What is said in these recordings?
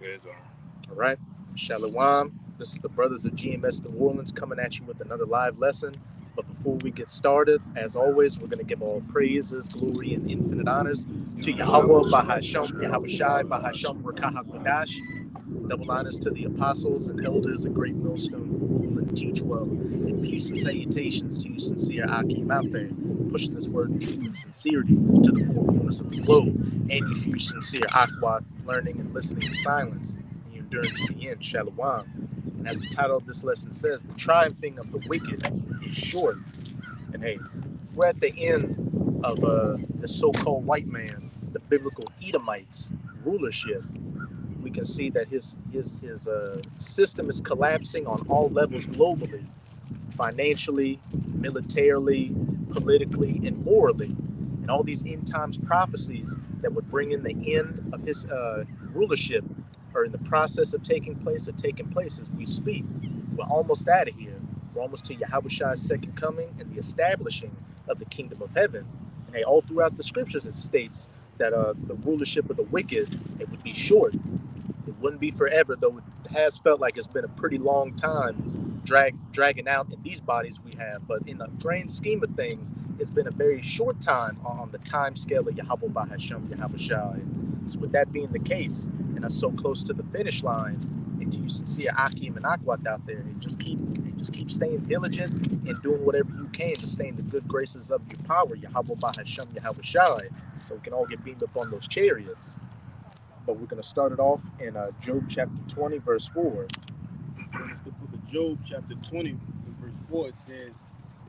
Good, Zara. All right. Shalom. This is the Brothers of GMS New Orleans coming at you with another live lesson. But before we get started, as always, we're going to give all praises, glory, and infinite honors to Yahweh, Bahasham, Yahweh Shai, Bahasham, Rakah Kodash. Double honors to the apostles and elders of Great Millstone who rule and teach well. And peace and salutations to you, sincere Akim out there, pushing this word of truth and sincerity to the four corners of the globe. And you, few sincere Akwath, learning and listening in silence. And you endure to the end, Shalom. And as the title of this lesson says, the triumphing of the wicked is short. And hey, we're at the end of the so-called white man, the biblical Edomites' rulership. We can see that his system is collapsing on all levels globally, financially, militarily, politically, and morally. And all these end times prophecies that would bring in the end of his rulership are in the process of taking place as we speak. We're almost out of here. We're almost to Yahweh's second coming and the establishing of the kingdom of heaven. And hey, all throughout the scriptures it states that the rulership of the wicked, it would be short. It wouldn't be forever, though it has felt like it's been a pretty long time dragging out in these bodies we have. But in the grand scheme of things, it's been a very short time on the time scale of Yahweh Bahasham, Yahweh Shai. So with that being the case, and us so close to the finish line, and to you sincere Akim and Akwat out there, and just keep staying diligent and doing whatever you can to stay in the good graces of your power, Yahweh Bahasham, Yahweh Shai, so we can all get beamed up on those chariots. But we're going to start it off in Job chapter 20, verse 4. In the book of Job, chapter 20, and verse 4, it says,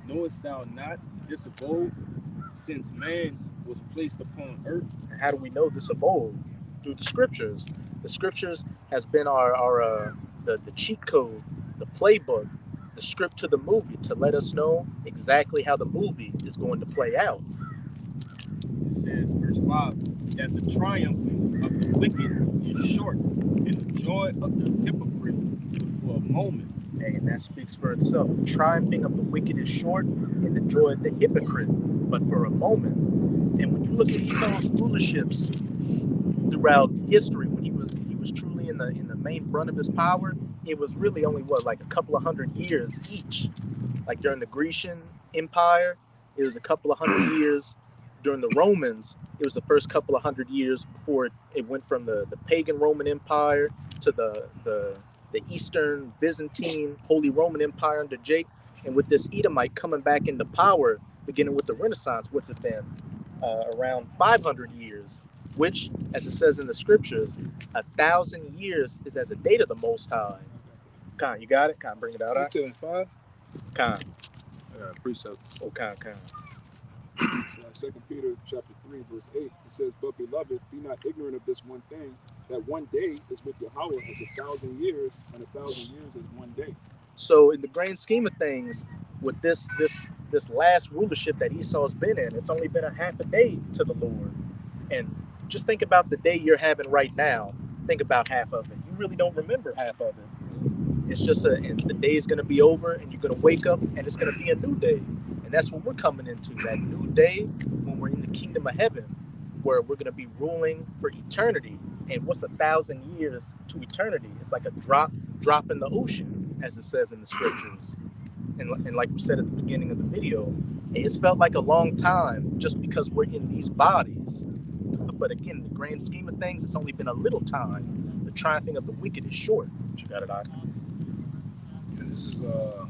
Knowest thou not this of old, since man was placed upon earth? And how do we know this of old? Through the scriptures. The scriptures has been the cheat code, the playbook, the script to the movie to let us know exactly how the movie is going to play out. It says, verse 5, that the triumphing of the wicked is short, and the joy of the hypocrite for a moment. Hey, and that speaks for itself. The triumphing of the wicked is short, and the joy of the hypocrite, but for a moment. And when you look at Esau's rulerships throughout history, when he was truly in the main brunt of his power, it was really only like a couple of hundred years each. Like during the Grecian Empire, it was a couple of hundred years. During the Romans, it was the first couple of hundred years before it went from the pagan Roman Empire to the Eastern Byzantine Holy Roman Empire under Jake. And with this Edomite coming back into power, beginning with the Renaissance, what's it been? Around 500 years, which, as it says in the scriptures, 1,000 years is as a date of the Most High. Khan, you got it? Khan, bring it out. Right? 5? Khan. Precepts. Oh, Khan. So 2 Peter chapter 3, verse 8, it says, But beloved, be not ignorant of this one thing, that one day is with Yahweh as 1,000 years, and 1,000 years is one day. So in the grand scheme of things, with this last rulership that Esau's been in, it's only been a half a day to the Lord. And just think about the day you're having right now. Think about half of it. You really don't remember half of it. It's just and the day is going to be over, and you're going to wake up, and it's going to be a new day. And that's what we're coming into, that new day when we're in the kingdom of heaven, where we're going to be ruling for eternity. And what's 1,000 years to eternity? It's like a drop in the ocean, as it says in the scriptures. And like we said at the beginning of the video, it's felt like a long time just because we're in these bodies. But again, the grand scheme of things, it's only been a little time. The triumphing of the wicked is short. You got it, I. And this is a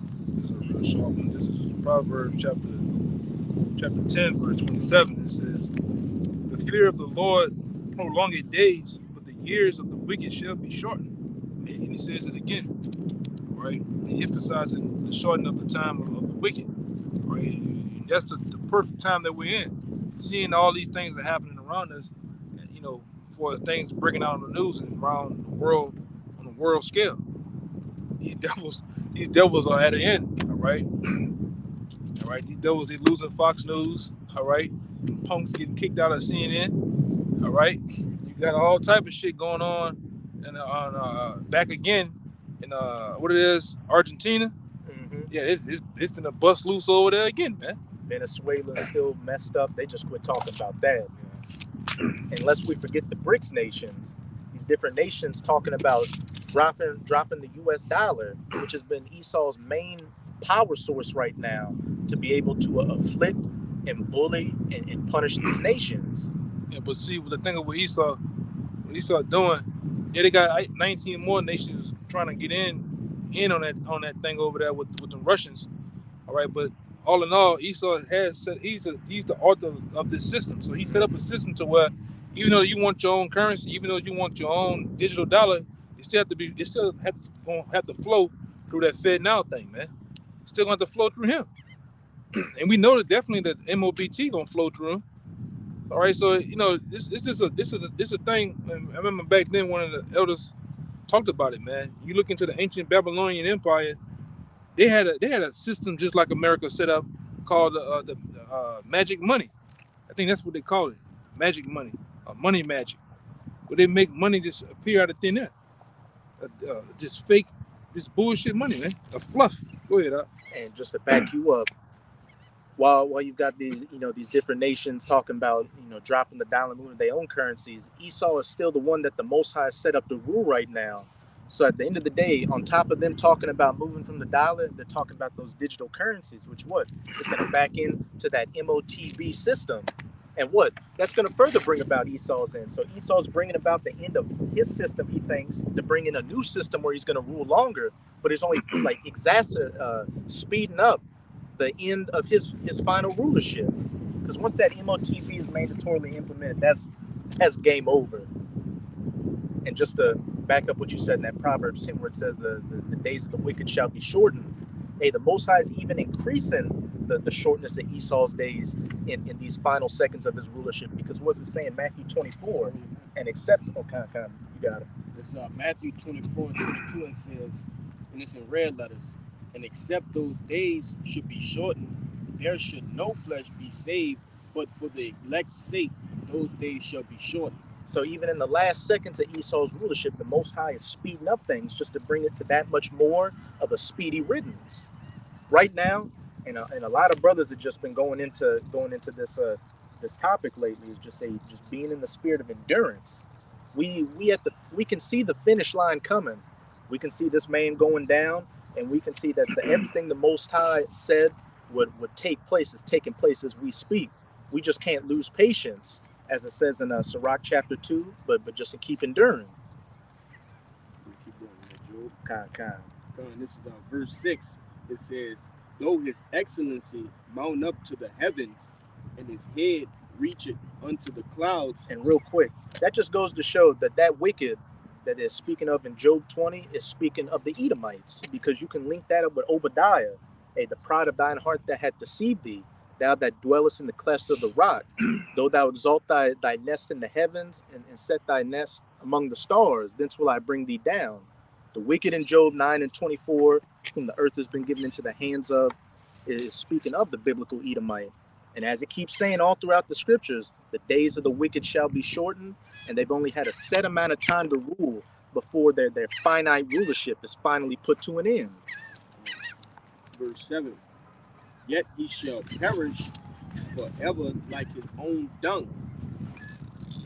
real short one. This is Proverbs chapter 10, verse 27. It says, The fear of the Lord prolongeth days, but the years of the wicked shall be shortened. And he says it again, right? He emphasizing the shortening of the time of the wicked, right? And that's the perfect time that we're in. Seeing all these things that are happening around us, for things breaking out on the news and around the world on a world scale. These devils are at the end, all right? All right, these devils, they losing Fox News, all right? Punks getting kicked out of CNN, all right? You got all type of shit going on, and back again in what it is, Argentina. Mm-hmm. Yeah, it's gonna bust loose over there again, man. Venezuela's still messed up. They just quit talking about that. And lest we forget the BRICS nations, these different nations talking about dropping the US dollar, which has been Esau's main power source right now to be able to afflict and bully and punish these nations. Yeah, but see, the thing of what Esau doing, yeah, they got 19 more nations trying to get in on that thing over there with the Russians. All right, but all in all, Esau has said he's the author of this system. So he set up a system to where even though you want your own currency, even though you want your own digital dollar, it still have to flow through that Fed now thing, man. It's still going to flow through him, and we know that definitely that MOBT gonna flow through him. All right, so this is a thing. I remember back then one of the elders talked about it, man. You look into the ancient Babylonian Empire. They had a system just like America set up called the magic money. I think that's what they call it, magic money, money magic, where they make money just appear out of thin air, just fake, just bullshit money, man, a fluff. Go ahead, And just to back you up, while you've got these different nations talking about dropping the dollar, moving their own currencies, Esau is still the one that the Most High set up to rule right now. So at the end of the day, on top of them talking about moving from the dollar, they're talking about those digital currencies, which is going to back into that MOTB system. And that's going to further bring about Esau's end. So Esau's bringing about the end of his system, he thinks, to bring in a new system where he's going to rule longer, but it's only like speeding up the end of his final rulership. Because once that MOTB is mandatorily implemented, that's game over. And just to back up what you said in that Proverbs 10, where it says the days of the wicked shall be shortened. Hey, the Most High is even increasing the shortness of Esau's days in these final seconds of his rulership. Because what's it saying? Matthew 24, and except, you got it. It's Matthew 24 and 22, and says, and it's in red letters, and except those days should be shortened, there should no flesh be saved, but for the elect's sake, those days shall be shortened. So even in the last seconds of Esau's rulership, the Most High is speeding up things just to bring it to that much more of a speedy riddance. Right now, and a lot of brothers have just been going into this topic lately, is just being in the spirit of endurance. We can see the finish line coming. We can see this man going down, and we can see that everything the Most High said would take place is taking place as we speak. We just can't lose patience, as it says in Sirach chapter 2, but just to keep enduring. Keep going, Job. This is verse 6. It says, though his excellency mount up to the heavens, and his head reacheth unto the clouds. And real quick, that just goes to show that wicked that is speaking of in Job 20 is speaking of the Edomites, because you can link that up with Obadiah. Hey, the pride of thine heart that had deceived thee, thou that dwellest in the clefts of the rock, though thou exalt thy nest in the heavens and set thy nest among the stars, thence will I bring thee down. The wicked in Job 9 and 24, whom the earth has been given into the hands of, is speaking of the biblical Edomite. And as it keeps saying all throughout the scriptures, the days of the wicked shall be shortened, and they've only had a set amount of time to rule before their finite rulership is finally put to an end. Verse 7, yet he shall perish forever like his own dung.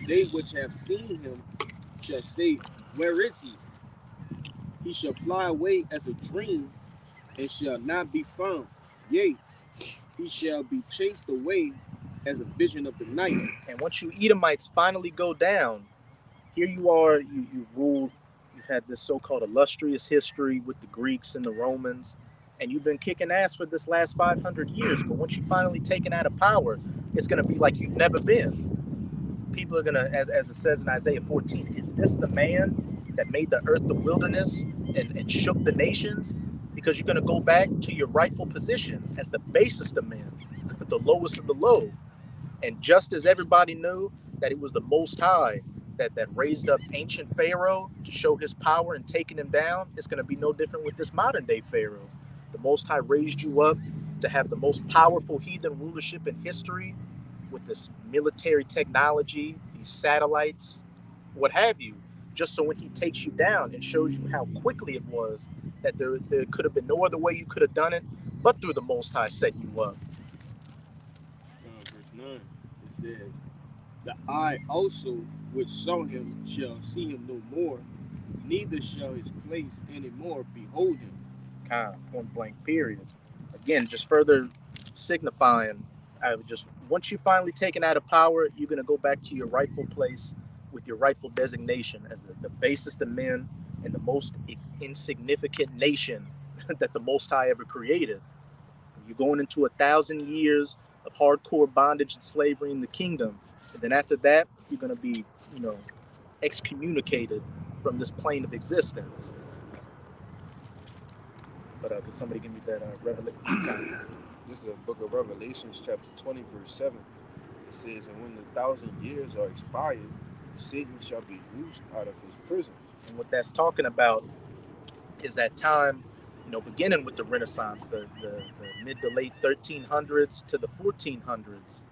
They which have seen him shall say, where is he? He shall fly away as a dream, and shall not be found. Yea, he shall be chased away as a vision of the night. And once you Edomites finally go down, here you are, you've ruled, you've had this so-called illustrious history with the Greeks and the Romans, and you've been kicking ass for this last 500 years. But once you finally taken out of power, it's going to be like you've never been. People are going to, as it says in Isaiah 14, is this the man that made the earth the wilderness and shook the nations? Because you're going to go back to your rightful position as the basest of men, the lowest of the low. And just as everybody knew that it was the Most High that raised up ancient Pharaoh to show his power and taking him down, it's going to be no different with this modern day Pharaoh. The Most High raised you up to have the most powerful heathen rulership in history with this military technology, these satellites, what have you, just so when he takes you down and shows you how quickly it was, that there could have been no other way you could have done it but through the Most High setting you up. Verse 9, it says, the eye also which saw him shall see him no more, neither shall his place any more behold him. Kind of point blank period. Again, just further signifying, just once you finally taken out of power, you're going to go back to your rightful place with your rightful designation as the basest of men and the most insignificant nation that the Most High ever created. You're going into 1,000 years of hardcore bondage and slavery in the kingdom, and then after that, you're going to be, excommunicated from this plane of existence. But could somebody give me that revelation? This is the book of Revelations, chapter 20, verse 7. It says, "And when the 1,000 years are expired, Satan shall be loosed out of his prison." And what that's talking about is that time, beginning with the Renaissance, the mid to late 1300s to the 1400s.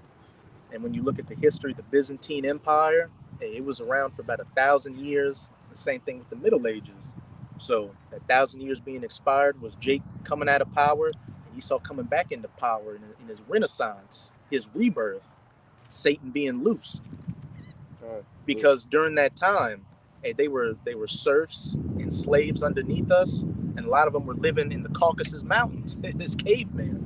And when you look at the history of the Byzantine Empire, it was around for about 1,000 years. The same thing with the Middle Ages. So that 1,000 years being expired was Jake coming out of power, and Esau coming back into power in his Renaissance, his rebirth, Satan being loose. Because during that time, they were serfs and slaves underneath us, and a lot of them were living in the Caucasus Mountains, this caveman.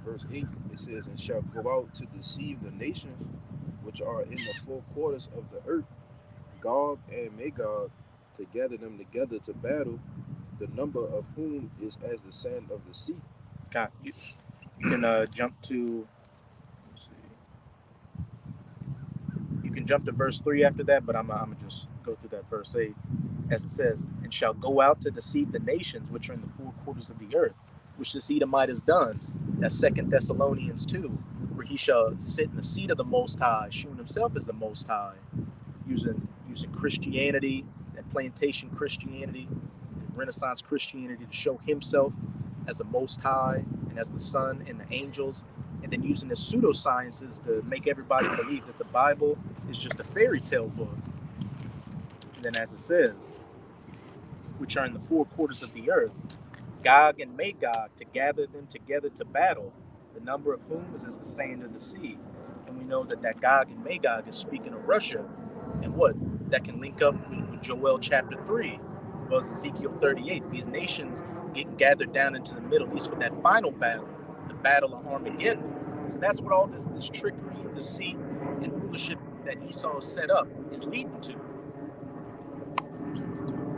Verse 8, it says, "And shall go out to deceive the nations which are in the four quarters of the earth, Gog and Magog, to gather them together to battle, the number of whom is as the sand of the sea." God, you can jump to. You can jump to verse 3 after that, but I'm gonna just go through that verse 8, as it says, "And shall go out to deceive the nations which are in the four quarters of the earth," which this Edomite has done. That's 2 Thessalonians 2, where he shall sit in the seat of the Most High, showing himself as the Most High, using Christianity, that plantation Christianity, Renaissance Christianity, to show himself as the Most High and as the Son and the angels, and then using his pseudosciences to make everybody believe that the Bible is just a fairy tale book. And then, as it says, which are in the four quarters of the earth, Gog and Magog, to gather them together to battle, the number of whom is as the sand of the sea. And we know that Gog and Magog is speaking of Russia, and what that can link up with Joel chapter 3, was Ezekiel 38. These nations getting gathered down into the Middle East for that final battle, the Battle of Armageddon. So that's what all this trickery and deceit and rulership that Esau set up is leading to.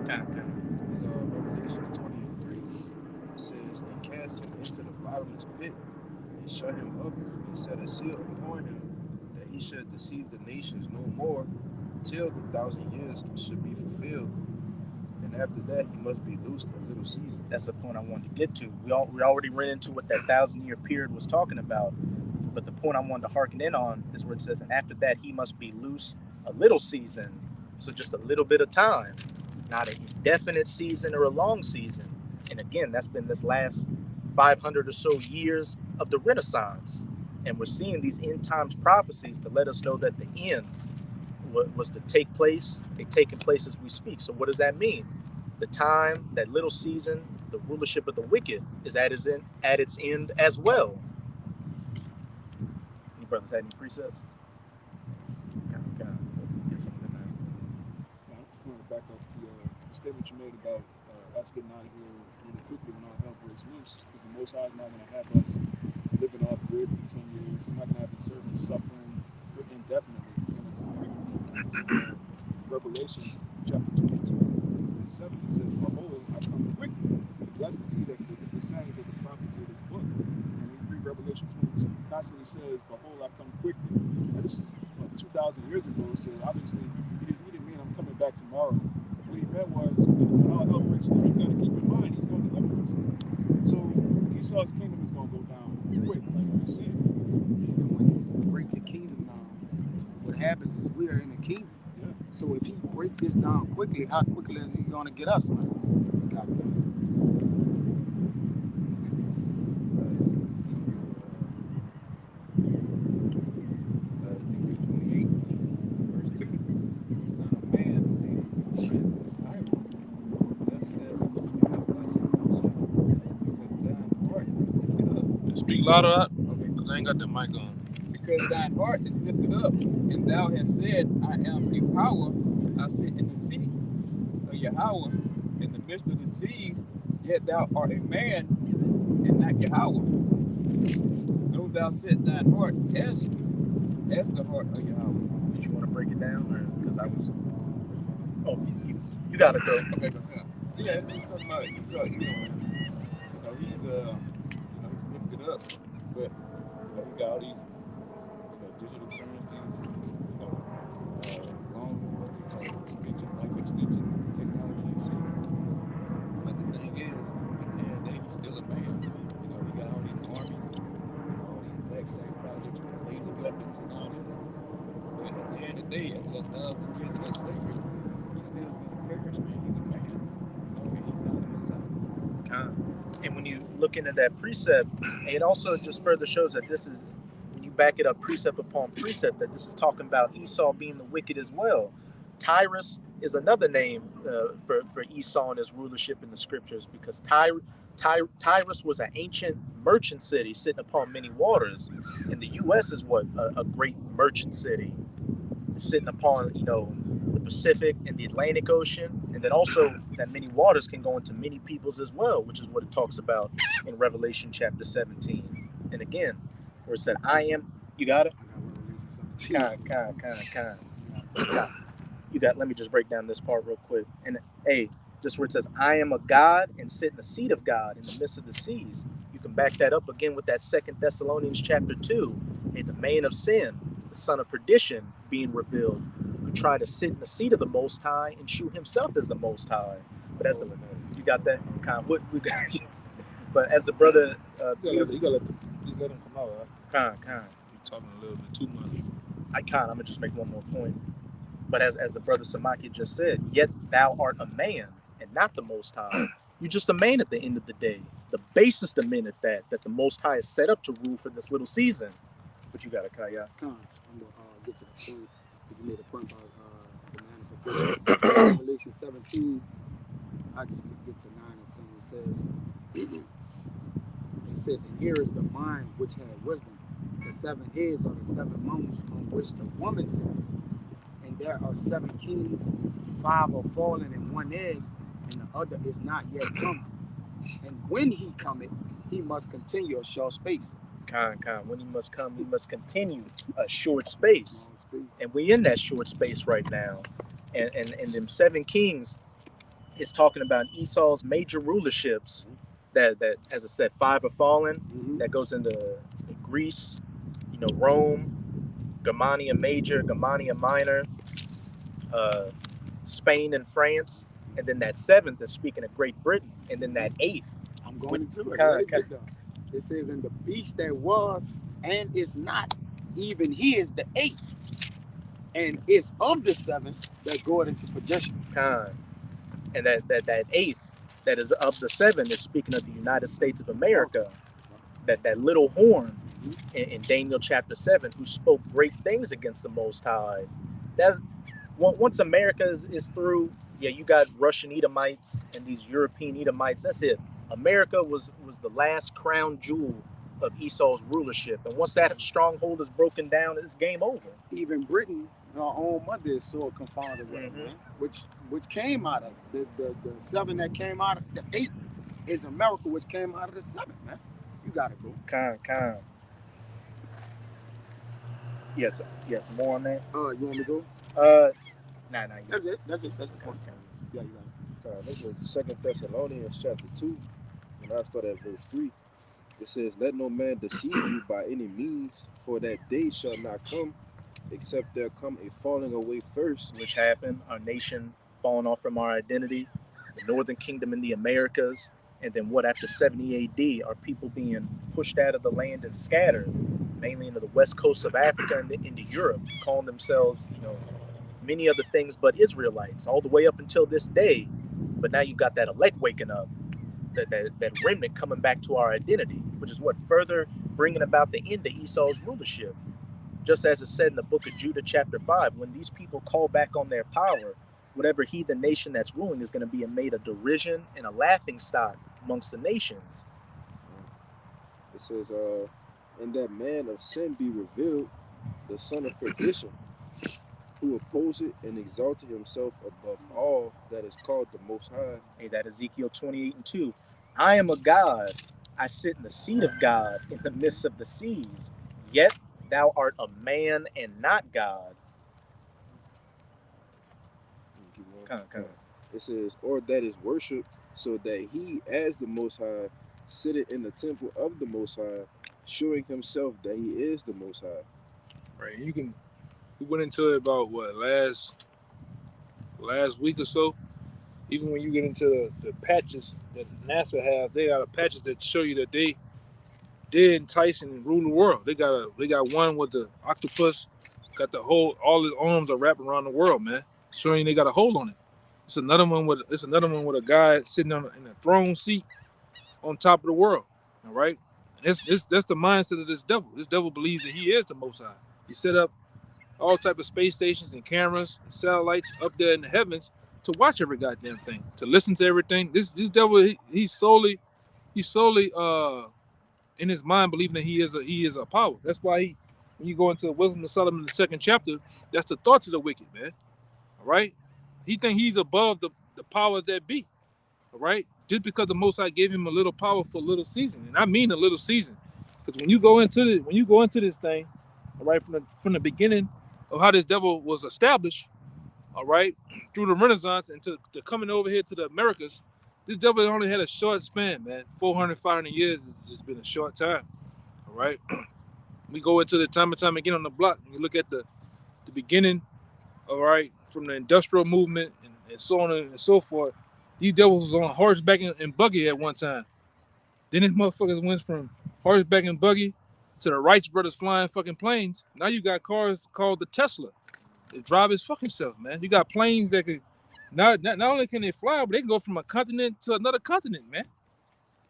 It's Revelation 20:3. It says, "And cast him into the bottomless pit, and shut him up, and set a seal upon him, that he should deceive the nations no more, till the 1,000 years should be fulfilled. And after that, he must be loosed a little season." That's the point I wanted to get to. We already ran into what that 1,000-year period was talking about, but the point I wanted to harken in on is where it says, "And after that, he must be loose a little season." So just a little bit of time, not an indefinite season or a long season. And again, that's been this last 500 or so years of the Renaissance. And we're seeing these end times prophecies to let us know that the end was to take place. It's taking place as we speak. So what does that mean? The time, that little season, the rulership of the wicked is at its end as well. Any brothers had any precepts? Get something in there. I just want to back up the statement you made about us getting out of here really quickly when our hell breaks loose. Because the Most High is not going to have us living off grid for 10 years. He's not going to have the servants suffering indefinitely. Revelation chapter 22 and 7, it says, "Behold, I come quickly. Blessed is he that keepeth the sayings of the prophecy of this book." And when you read Revelation 22, it constantly says, "Behold, I come quickly." Now, this was 2,000 years ago, so obviously he didn't mean I'm coming back tomorrow. What he meant was, when all hell breaks loose, you got to keep in mind he's going to deliver us. So Esau's kingdom is going to go down quick, like we said. Even when you break the kingdom down, what happens is we are in the kingdom. Yeah. So if he break this down quickly, how quickly is he going to get us, man? Got it. Ezekiel 28, verse 2. "Son of man, the presence Tyrus, thus saith the Speak louder up, because I ain't got the mic on. because because thine heart is lifted up, and thou hast said, I am a power, I sit in the seat of Yahweh, in the midst of the seas, yet thou art a man, and not Yahweh. Though thou set thine heart as the heart of Yahweh. Did you want to break it down, or because I was? Oh, you gotta go. Okay, okay. Yeah, it's something about he's he's lifted up, but he got all these digital currencies, long extension, life extension technology. But the thing is, at the end of the day, he's still a man. He got all these armies, all these black site projects with laser weapons and all this. But at the end of the day, after that 1,000 years of that slavery, he's still gonna perish, man. He's a man. He's not the Messiah. And when you look into that precept, it also just further shows that this is, when you back it up precept upon precept, that this is talking about Esau being the wicked as well. Tyrus is another name for Esau and his rulership in the scriptures, because Tyrus was an ancient merchant city sitting upon many waters. And the U.S. is what? A great merchant city sitting upon, the Pacific and the Atlantic Ocean. And then also that many waters can go into many peoples as well, which is what it talks about in Revelation chapter 17. And again, where it said, I am, you got it? I got Revelation 17. Kind. You got, let me just break down this part real quick. And just where it says, I am a God and sit in the seat of God in the midst of the seas. You can back that up again with that 2 Thessalonians chapter 2, the man of sin, the son of perdition being revealed, who tried to sit in the seat of the Most High and shew himself as the Most High. But as you got that kind of what we got. But as the brother, you gotta let him come out. Kind. You're talking a little bit too much. I'm gonna just make one more point. But as the brother Samaki just said, yet thou art a man and not the Most High. You're just a man at the end of the day. The basest of men at that the Most High is set up to rule for this little season. But you got it, Kaya. I'm gonna get to the point. You made a point about the manifestation. Revelation 17. I just get to 9 and 10. It says, and here is the mind which had wisdom. The 7 heads are the 7 mountains on which the woman sat. And there are 7 kings, 5 are fallen, and 1 is, and the other is not yet come. And when he cometh, he must continue a short space. When he must come, he must continue a short space. And we in that short space right now. And them 7 kings is talking about Esau's major rulerships. That as I said, 5 are fallen. Mm-hmm. That goes into Greece, Rome, Germania Major, Germania Minor, Spain and France, and then that 7th is speaking of Great Britain, and then that 8th. I'm going into it. It says, and the beast that was and is not, even he is the 8th, and is of the 7th that goeth into perdition. And that 8th that is of the 7 is speaking of the United States of America. That little horn in Daniel chapter 7, who spoke great things against the Most High. That's once America is through. Yeah, you got Russian Edomites and these European Edomites. That's it. America was the last crown jewel of Esau's rulership, and once that stronghold is broken down, it's game over. Even Britain, our own mother, is so confounded with it, man. Which came out of the 7 that came out of the 8 is America, which came out of the 7, man. You got it, bro. Kind. Yes, more on that. You want me to go? Nah. That's it. That's the point. Yeah, you got it. This is 2 Thessalonians chapter 2, and I start at verse 3. It says, let no man deceive you by any means, for that day shall not come, except there come a falling away first. Which happened, our nation falling off from our identity, the northern kingdom in the Americas, and then after 70 AD, our people being pushed out of the land and scattered, mainly into the west coast of Africa and into Europe, calling themselves, many other things but Israelites, all the way up until this day. But now you've got that elect waking up, that remnant coming back to our identity, which is what further bringing about the end of Esau's rulership. Just as it said in the book of Judah chapter 5, when these people call back on their power, whatever heathen nation that's ruling is going to be made a derision and a laughing stock amongst the nations. It says, and that man of sin be revealed, the son of perdition, who opposed and exalted himself above all that is called the Most High. Hey, that Ezekiel 28:2. I am a God. I sit in the seat of God in the midst of the seas. Yet thou art a man and not God. Kind of. It says, or that is worship, so that he, as the Most High, sitteth in the temple of the Most High, showing himself that he is the Most High. Right. We went into it about what last week or so. Even when you get into the patches that NASA have, they got patches that show you that they're enticing and rule the world. They got one with the octopus, got the whole, all his arms are wrapped around the world, man, showing they got a hold on it. It's another one with a guy sitting in a throne seat on top of the world. All right, that's the mindset of this devil. This devil believes that he is the Most High. He set up all type of space stations and cameras and satellites up there in the heavens to watch every goddamn thing, to listen to everything. This devil, he's solely in his mind believing that he is a power. That's why when you go into the Wisdom of Solomon, the 2nd chapter, that's the thoughts of the wicked, man. All right, he think he's above the powers that be. All right, just because the Most High gave him a little power for a little season, and I mean a little season, because when you go into this thing, all right, from the beginning of how this devil was established, all right, through the Renaissance and to coming over here to the Americas, this devil only had a short span, man. 400, 500 years has been a short time, all right? We go into the time and time again on the block, and we look at the beginning, all right, from the industrial movement and so on and so forth. These devils was on horseback and buggy at one time. Then these motherfuckers went from horseback and buggy to the Wright brothers flying fucking planes. Now you got cars called the Tesla. They drive his fucking self, man. You got planes that can not only can they fly, but they can go from a continent to another continent, man.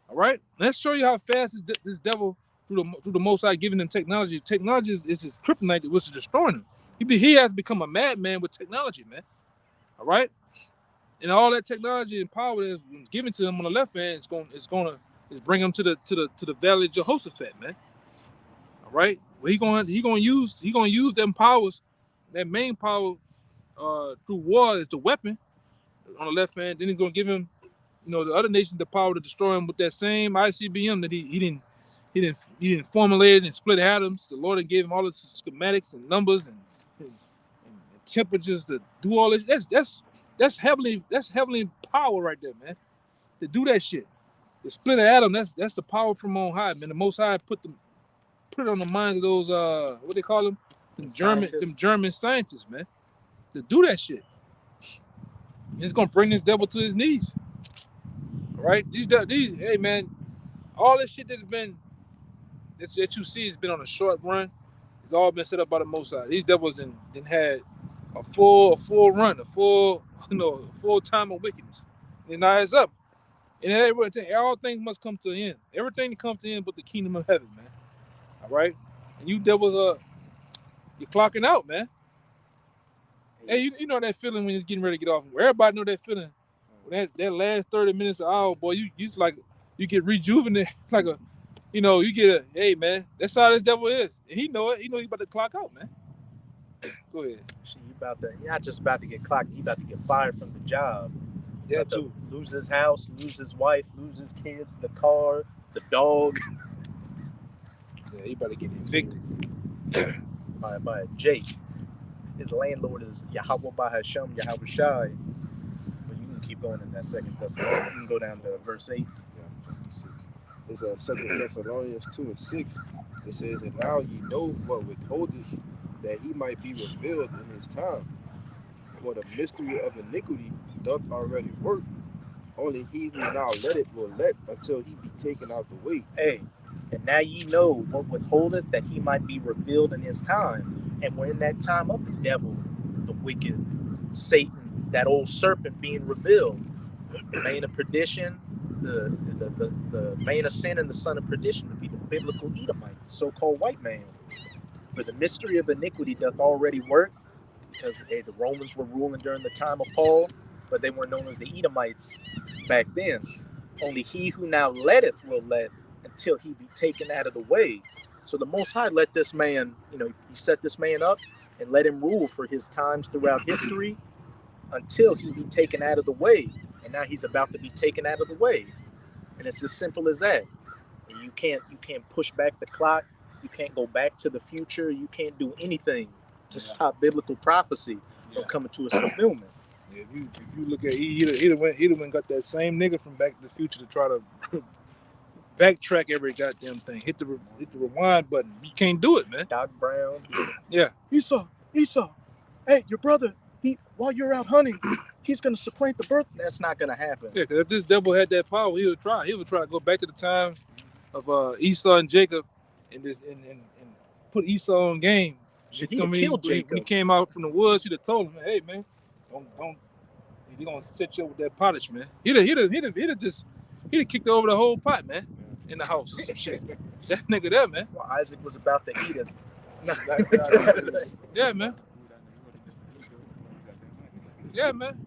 All right, let's show you how fast this devil through the Most High giving them technology. Technology is his kryptonite, which is destroying him. He has become a madman with technology, man. All right, and all that technology and power that's given to him on the left hand is gonna bring him to the valley of Jehoshaphat, man. All right, well he gonna use them powers. That main power through war is the weapon on the left hand. Then he's gonna give him, the other nations the power to destroy him with that same ICBM that he didn't formulate and split atoms. The Lord gave him all the schematics and numbers and temperatures to do all this. That's heavenly power right there, man. To do that shit, to split an atom. That's the power from on high, man. The Most High put it on the minds of those what they call them. Them German scientists, man, to do that shit. It's gonna bring this devil to his knees. All right, these hey man, all this shit that you see has been on a short run. It's all been set up by the Most High. These devils didn't had a full run, a full time of wickedness. And now it's up. And everything, all things must come to an end. Everything comes to an end but the kingdom of heaven, man. All right, and you devils you're clocking out, man. Hey, you know that feeling when you're getting ready to get off. Everybody know that feeling. That last 30 minutes or hour, boy, you like you get rejuvenated like you get hey man, that's how this devil is. And he know it. He know he's about to clock out, man. Go ahead. You're not just about to get clocked, you about to get fired from the job. That too. Lose his house, lose his wife, lose his kids, the car, the dog. Yeah, he about to get evicted. by a J. His landlord is Yahweh Bahashem, Yahweh Shai. But you can keep going in that second. You can go down to verse 8. It's 2 Thessalonians 2:6. It says, and now ye know what withholdeth, that he might be revealed in his time. For the mystery of iniquity doth already work. Only he who now let it will let until he be taken out the way. Hey, and now ye know what withholdeth, that he might be revealed in his time. And we're in that time of the devil, the wicked, Satan, that old serpent being revealed. The main of perdition, the main of sin and the son of perdition would be the biblical Edomite, the so-called white man. For the mystery of iniquity doth already work, because the Romans were ruling during the time of Paul, but they were known as the Edomites back then. Only he who now letteth will let until he be taken out of the way. So the Most High let this man, he set this man up and let him rule for his times throughout history until he be taken out of the way. And now he's about to be taken out of the way. And it's as simple as that. And you can't push back the clock. You can't go back to the future. You can't do anything to stop biblical prophecy from coming to its fulfillment. Yeah, if you look at he'd have went and got that same nigga from Back to the Future to try to backtrack every goddamn thing. Hit the rewind button. You can't do it, man. Doc Brown. Yeah. Esau, hey, your brother, while you're out hunting, he's gonna supplant the birth. That's not gonna happen. Yeah, because if this devil had that power, he would try. He would try to go back to the time of Esau and Jacob and put Esau on game. He'd have killed Jacob. When he came out from the woods, he'd have told him, "Hey, man, don't. He's gonna set you up with that pottage, man." He'd have kicked over the whole pot, man, in the house or some shit. That nigga there, man. Well, Isaac was about to eat it. Yeah, man. Yeah, man.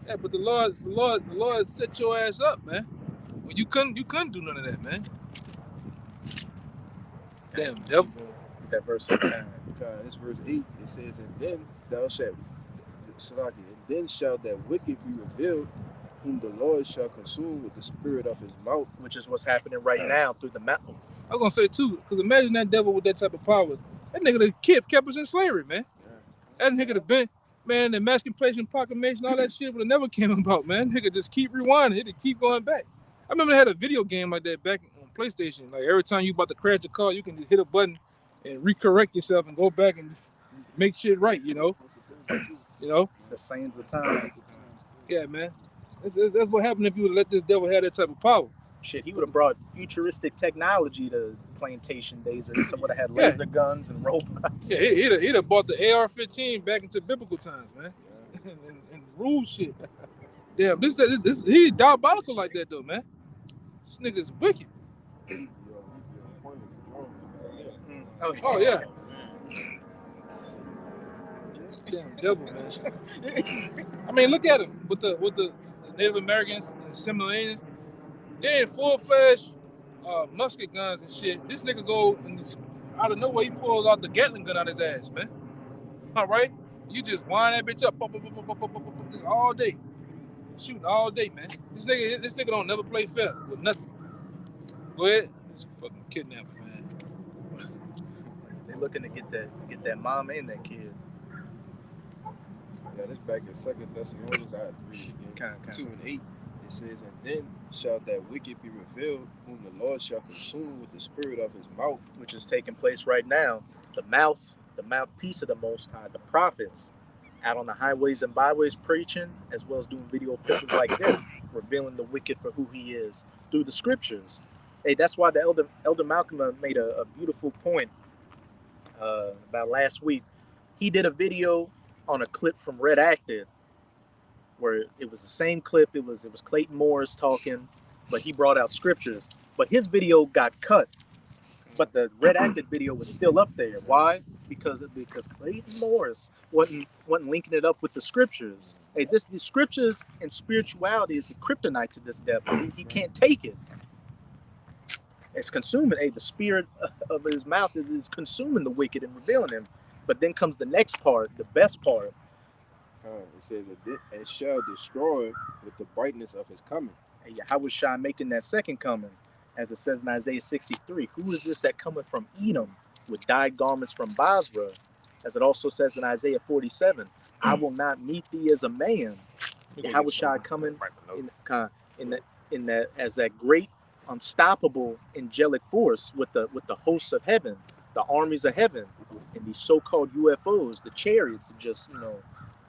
Yeah, but the Lord set your ass up, man. Well, you couldn't do none of that, man. Damn devil. That verse 9. It's verse 8. It says, and then thou shalt, and then shall that wicked be revealed, whom the Lord shall consume with the spirit of his mouth. Which is what's happening right now through the mountain. I was gonna say too, because imagine that devil with that type of power. That nigga that kept us in slavery, man. That nigga have been, man, the Emancipation Proclamation, all that shit would have never came about, man. Nigga just keep rewinding, it'd keep going back. I remember they had a video game like that back on PlayStation. Like every time you about to crash your car, you can just hit a button and recorrect yourself and go back and just make shit right, you know? The sands of time. Yeah, man. That's what happened if you would let this devil have that type of power. Shit, he would have brought futuristic technology to plantation days, or some would have had laser guns and robots. Yeah, he'd have bought the AR-15 back into biblical times, man, and rule shit. Damn, this he's diabolical like that though, man. This nigga's wicked. Oh yeah. Damn devil, man. I mean, look at him with the Native Americans and Seminoles. They in full-fledged musket guns and shit. This nigga go and out of nowhere he pulls out the Gatling gun out his ass, man. All right, you just wind that bitch up, just all day, shooting all day, man. This nigga don't never play fair with nothing. Go ahead, this fucking kidnapper, man. They looking to get that mom and that kid. Yeah, this back in 2 Thessalonians, I had to read it again. 2 and 8. It says, and then shall that wicked be revealed, whom the Lord shall consume with the spirit of his mouth. Which is taking place right now. The mouthpiece of the Most High, the prophets, out on the highways and byways preaching, as well as doing video epistles like this, revealing the wicked for who he is through the scriptures. Hey, that's why the Elder Malcolm made a beautiful point about last week. He did a video on a clip from Redacted, where it was the same clip. It was Clayton Morris talking, but he brought out scriptures. But his video got cut, but the Redacted video was still up there. Why? Because Clayton Morris wasn't linking it up with the scriptures. Hey, the scriptures and spirituality is the kryptonite to this devil. He can't take it. It's consuming. Hey, the spirit of his mouth is consuming the wicked and revealing him. But then comes the next part, the best part. It says, and shall destroy with the brightness of his coming. Hey, Yahushua making that second coming, as it says in Isaiah 63. Who is this that cometh from Edom with dyed garments from Basra? As it also says in Isaiah 47, I will not meet thee as a man. Yahushua coming in that as that great, unstoppable angelic force with the hosts of heaven, the armies of heaven, and these so-called UFOs, the chariots, just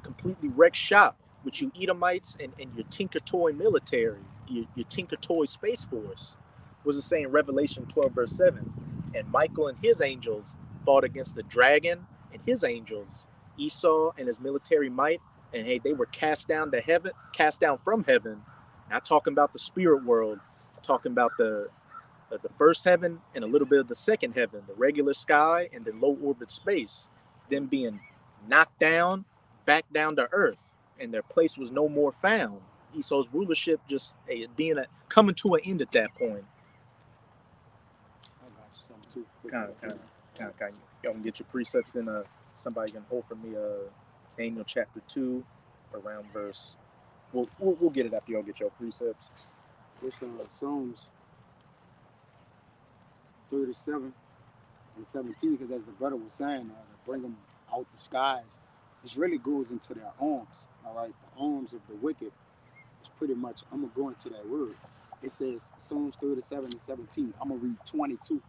completely wreck shop with you Edomites and your Tinker Toy military, your Tinker Toy Space Force. What does it say in Revelation 12 verse 7? And Michael and his angels fought against the dragon and his angels, Esau and his military might, and hey, they were cast down from heaven. Not talking about the spirit world, talking about the first heaven and a little bit of the second heaven, the regular sky and the low orbit space, them being knocked down, back down to earth, and their place was no more found. Esau's rulership just coming to an end at that point. something too. Quick. Kind of. Y'all can get your precepts. Then somebody can hold for me. Daniel chapter 2, around verse. We'll get it after y'all get your precepts. It's Psalms 37 and 17, because as the brother was saying, to bring them out the skies, this really goes into their arms. All right, the arms of the wicked is pretty much. I'm gonna go into that word. It says Psalms 37 and 17. I'm gonna read 22.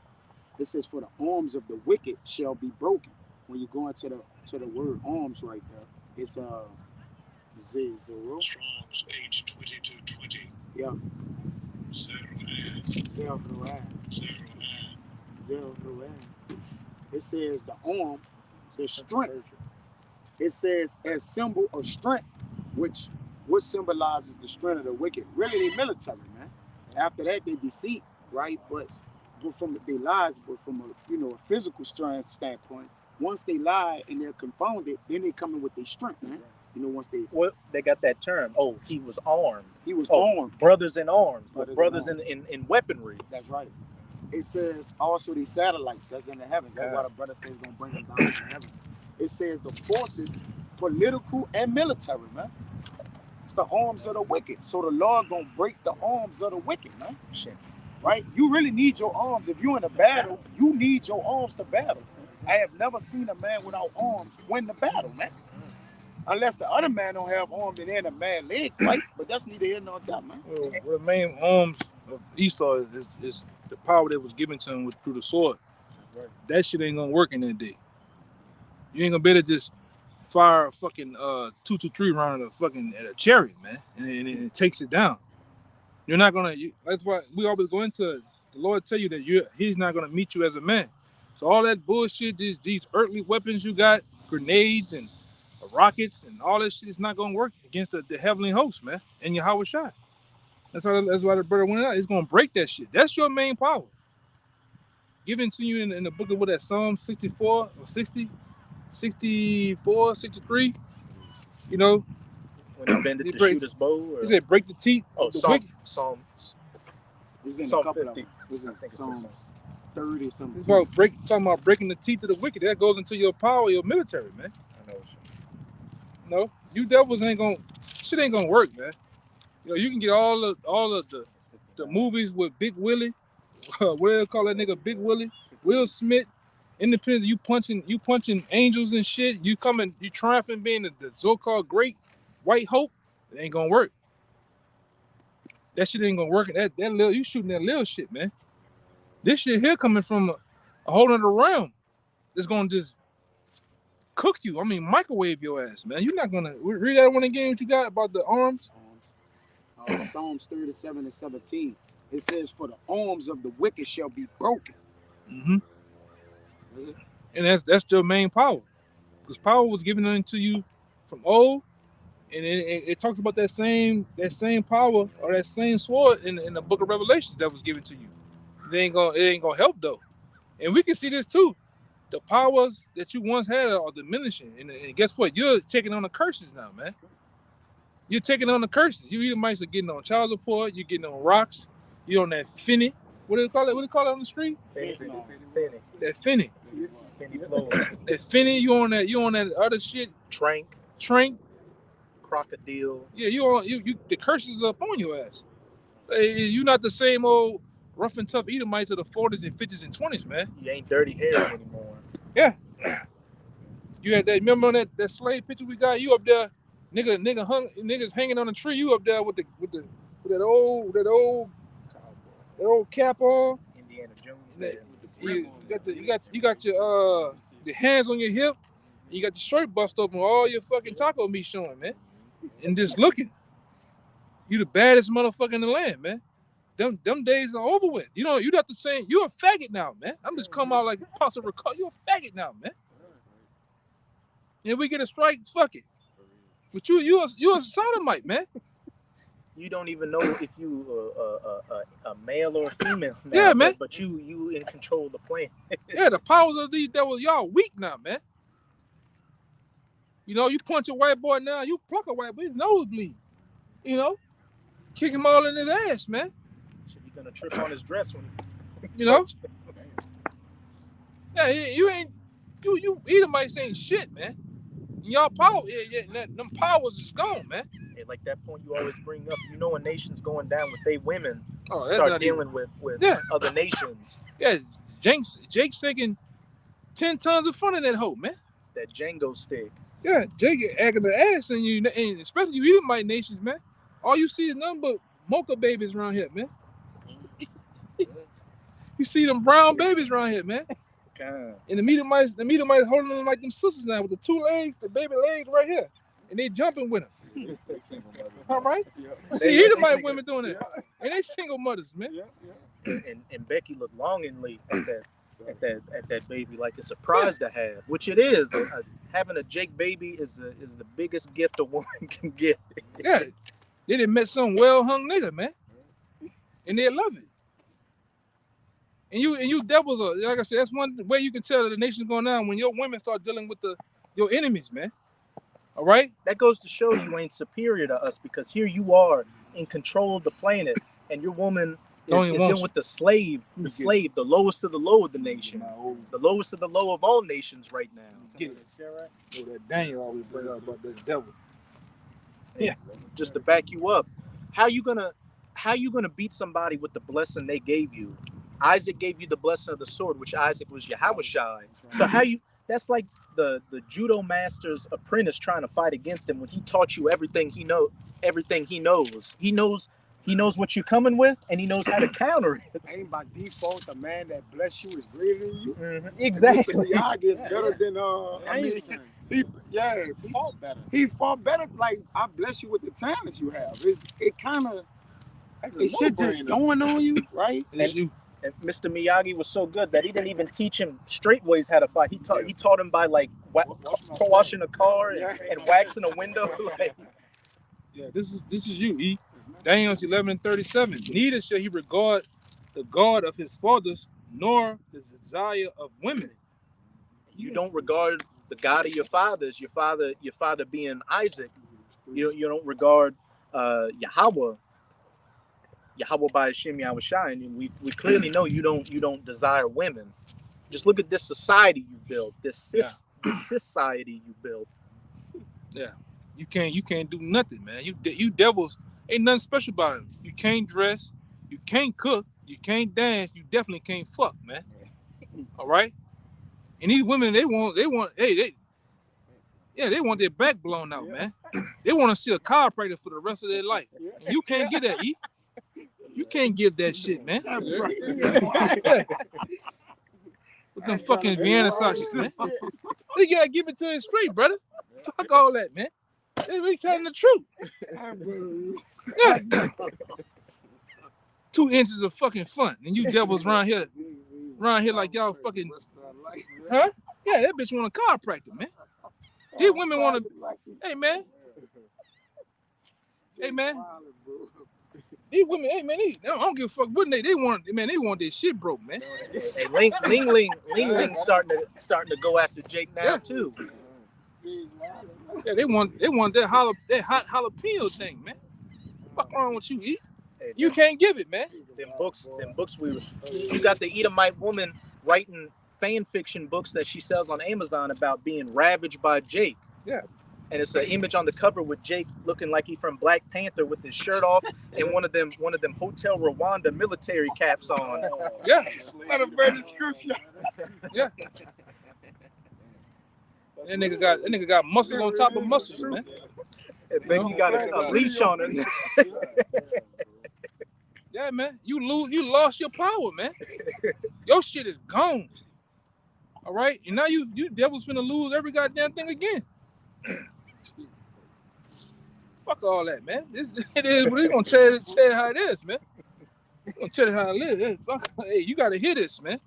It says, "For the arms of the wicked shall be broken." When you go into the word arms right there, it's Z0. Strong's H2220. Yeah. 0 It says the arm, the strength. It says as symbol of strength, which symbolizes the strength of the wicked. Really, they military, man. After that, they deceit, right? But from they lies, but from a physical strength standpoint, once they lie and they're confounded, then they come in with their strength, man. Once they got that term. Oh, he was armed. He was armed. Brothers in arms. Brothers in weaponry. That's right. It says also these satellites that's in the heavens. That's why the brother says he's gonna bring them down to the heavens. It says the forces, political and military, man. It's the arms of the wicked. So the Lord gonna break the arms of the wicked, man. Shit. Right? You really need your arms. If you're in a battle, you need your arms to battle. I have never seen a man without arms win the battle, man. Unless the other man don't have arms and then a man leg fight, but that's neither here nor there, man. Well, the main arms of Esau is the power that was given to him through the sword. Right. That shit ain't gonna work in that day. You ain't gonna be able to just fire a fucking 223 round at a chariot, man, and it takes it down. You're not gonna. That's why we always go into it. The Lord tell you that He's not gonna meet you as a man. So all that bullshit, these earthly weapons you got, grenades and rockets and all that shit is not gonna work against the heavenly host, man, and Yahweh Shai. That's why the brother went out. It's gonna break that shit. That's your main power. Given to you in the book of Psalm 64 or 60, 64, 63. When he bended to shoot his bow. Or... He said break the teeth. Oh, Psalm. It's in Psalm a couple 50. of them. It's in Psalms 30 something. It's about talking about breaking the teeth of the wicked. That goes into your power, your military, man. I know. No, you devils ain't gonna work, man. You can get all of the movies with Big Willie, what do they call that nigga, Big Willie, Will Smith, independent. You punching angels and shit. You triumphing being the so-called great white hope. It ain't gonna work. That shit ain't gonna work. That little, you shooting that little shit, man. This shit here coming from a whole other realm. It's gonna just cook you. I mean, microwave your ass, man. You're not gonna read that one again. What you got about the arms? Psalms 37 and 17. It says, "For the arms of the wicked shall be broken." Mm-hmm. And that's your main power, because power was given unto you from old, and it talks about that same power or that same sword in the book of Revelations that was given to you. It ain't gonna help though, and we can see this too. The powers that you once had are diminishing, and guess what? You're taking on the curses now, man. You're taking on the curses. You Edomites are getting on child support. You're getting on rocks. You're on that finny. What do they call it? What do they call it on the street? Finny. That finny. Finny flow. That finny. You on that other shit. Trank. Crocodile. Yeah, you. The curses are up on your ass. You're not the same old rough and tough Edomites of the 40s and 50s and 20s, man. You ain't dirty hair anymore. Yeah. You had that. Remember on that slave picture we got? You up there, niggas hanging on a tree. You up there with that old cap on. Indiana Jones. You got your the hands on your hip. You got the shirt bust open, all your fucking taco meat showing, man, and just looking. You the baddest motherfucker in the land, man. Them days are over with. You not the same. You a faggot now, man. I'm just come out like Pastor Recall. You a faggot now, man. And we get a strike, fuck it. But you a sodomite, man. You don't even know if you a male or a female now, yeah, man. But you in control of the plan. Yeah, the powers of these devils, y'all weak now, man. You punch a white boy now, you pluck a white boy, his nose bleed. Kick him all in his ass, man. You're gonna trip on his dress when you know. Yeah, you ain't you Edomites ain't shit, man. Y'all power, them powers is gone, man. And like that point you always bring up, you know, a nation's going down with they women Oh, that's start not dealing with Yeah. other nations. Yeah, Jake's taking 10 tons of fun in that hoe, man. That Django stick. Yeah, Jake acting the ass in you, and especially you Edomite nations, man. All you see is nothing but mocha babies around here, man. You see them brown babies around here, man. God. And the Edomites holding them like them sisters now with the 2 legs, the baby legs right here, and they jumping with them. All right? You see Edomite women doing that, and they single mothers, man. And Becky looked longingly at that baby like it's a prize to have, which it is. Having a Jake baby is the biggest gift a woman can get. Yeah, they done met some well-hung nigga, man, and they love it. And you devils are, like I said, that's one way you can tell that the nation's going down when your women start dealing with your enemies, man. All right? That goes to show you ain't superior to us, because here you are in control of the planet, and your woman is dealing with the slave, the lowest of the low of the nation, the lowest of the low of all nations right now. Get it, Sarah? Oh, that Daniel always bring up about the devil. Yeah. Just to back you up, how you gonna beat somebody with the blessing they gave you? Isaac gave you the blessing of the sword, which Isaac was Yahushai. So that's like the judo master's apprentice trying to fight against him when he taught you everything he knows. He knows what you're coming with, and he knows how to counter it. Ain't by default the man that bless you is greater than you. Mm-hmm. Exactly. Mr. Miyagi is better than he fought better. He fought better. Like, I bless you with the talents you have. It shit just going on you, right? And Mr. Miyagi was so good that he didn't even teach him straight ways how to fight. He taught him by like washing a car and waxing a window. Like, yeah, this is you, E. Daniel 11:37. Neither shall he regard the God of his fathers, nor the desire of women. You don't regard the God of your fathers, your father being Isaac. You don't regard Yahweh by Hashem Yahushai, and we clearly know you don't desire women. Just look at this society you built, this society you built. Yeah, you can't do nothing, man. You devils ain't nothing special about them. You can't dress, you can't cook, you can't dance, you definitely can't fuck, man. All right. And these women, they want their back blown out, man. They want to see a chiropractor for the rest of their life. And you can't get that, E. You can't give that shit, man. With them fucking Vienna sausages, man. You gotta give it to it straight, brother. Fuck all that, man. They really telling the truth. Yeah. 2 inches of fucking fun, and you devils around here like y'all fucking, huh? Yeah, that bitch want a chiropractor, man. These women want to, hey man. These women, hey man, I don't give a fuck what they want, man. They want their shit broke, man. Hey, Ling Ling starting to go after Jake now too. Yeah, they want that hot jalapeno thing, man. Fuck wrong with you, E? Hey, you can't give it, man. Them books you got the Edomite woman writing fan fiction books that she sells on Amazon about being ravaged by Jake. Yeah. And it's an image on the cover with Jake looking like he from Black Panther with his shirt off and one of them Hotel Rwanda military caps on. Yeah. What a better description. Yeah. That nigga got muscle on top of muscles, man. And Becky got a leash on her. Yeah, man. You lost your power, man. Your shit is gone. All right? And now you devils finna lose every goddamn thing again. Fuck all that, man. It is what we're gonna tell you how it is, man. We're gonna tell you how it is. Hey, you gotta hear this, man.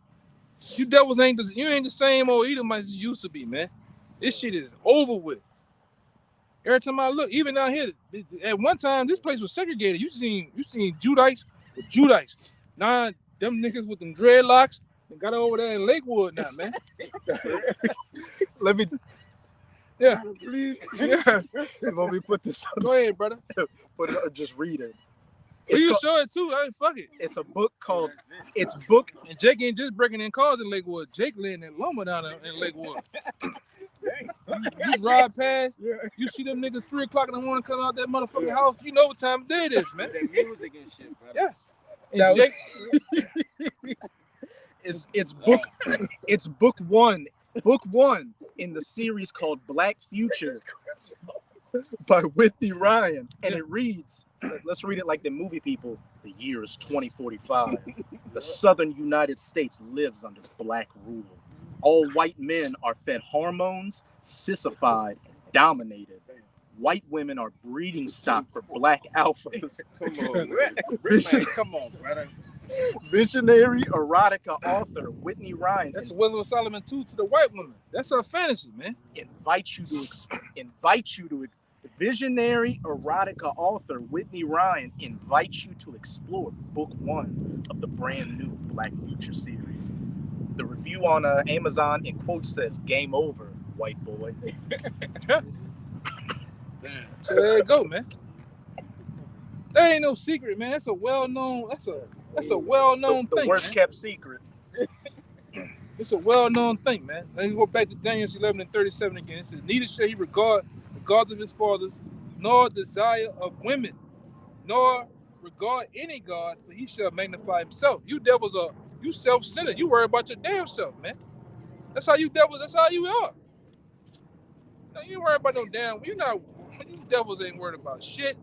You devils ain't the same old Edomites as you used to be, man. This shit is over with. Every time I look, even down here, at one time this place was segregated. You seen Judites with Judites. Now them niggas with them dreadlocks and got over there in Lakewood now, man. Let me. Yeah, please. Yeah. Let me put this on. Go ahead, brother. Just read it. It's you can called- show it too. Hey, fuck it. It's a book called. It's book. And Jake ain't just breaking in cars in Lakewood. Jake laying that lumber down in Lakewood. You ride past, you see them niggas 3 o'clock in the morning coming out that motherfucking house. You know what time of day it is, man. That music and shit, brother. Yeah. And That was- Jake, It's book one in the series called Black Future by Whitney Ryan, and it reads. Let's read it like the movie people. The year is 2045. The southern United States lives under black rule. All white men are fed hormones, sissified, and dominated. White women are breeding stock for black alphas. Come on, man. Come on, brother. Visionary erotica author Whitney Ryan that's Wisdom of Solomon 2 to the white woman. That's her fantasy, man. Visionary erotica author Whitney Ryan invites you to explore book 1 of the brand new Black Future series. The review on Amazon in quotes says, "Game over, white boy." So there you go, man. That ain't no secret, man. That's a well-known. That's a well-known The thing. worst Man. kept secret. It's a well-known thing, man. Let me go back to Daniel 11:37 again. It says, "Neither shall he regard the gods of his fathers, nor desire of women, nor regard any god, for he shall magnify himself." You devils are you self-centered. You worry about your damn self, man. That's how you devils. That's how you are. No, you ain't worry about no damn. You devils ain't worried about shit,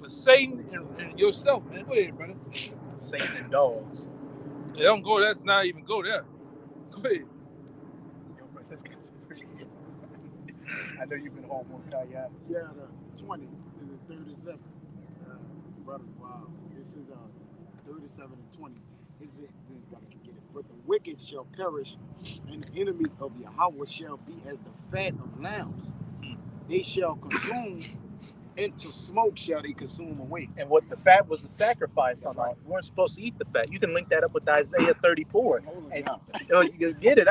but Satan and yourself, man. Go ahead, brother. Satan and dogs. Yeah, don't go there. Let's not even go there. Go ahead. Yo, bro, this guy's pretty. I know you've been home on kayak. Yeah, the 20 and the 37. Brother, wow. This is 37 and 20. Is it? Then brothers can get it. But the wicked shall perish, and the enemies of Yahweh shall be as the fat of lambs. They shall consume, into smoke shall they consume away. And what the fat was the sacrifice on all. We weren't supposed to eat the fat. You can link that up with Isaiah 34. And, you can get it.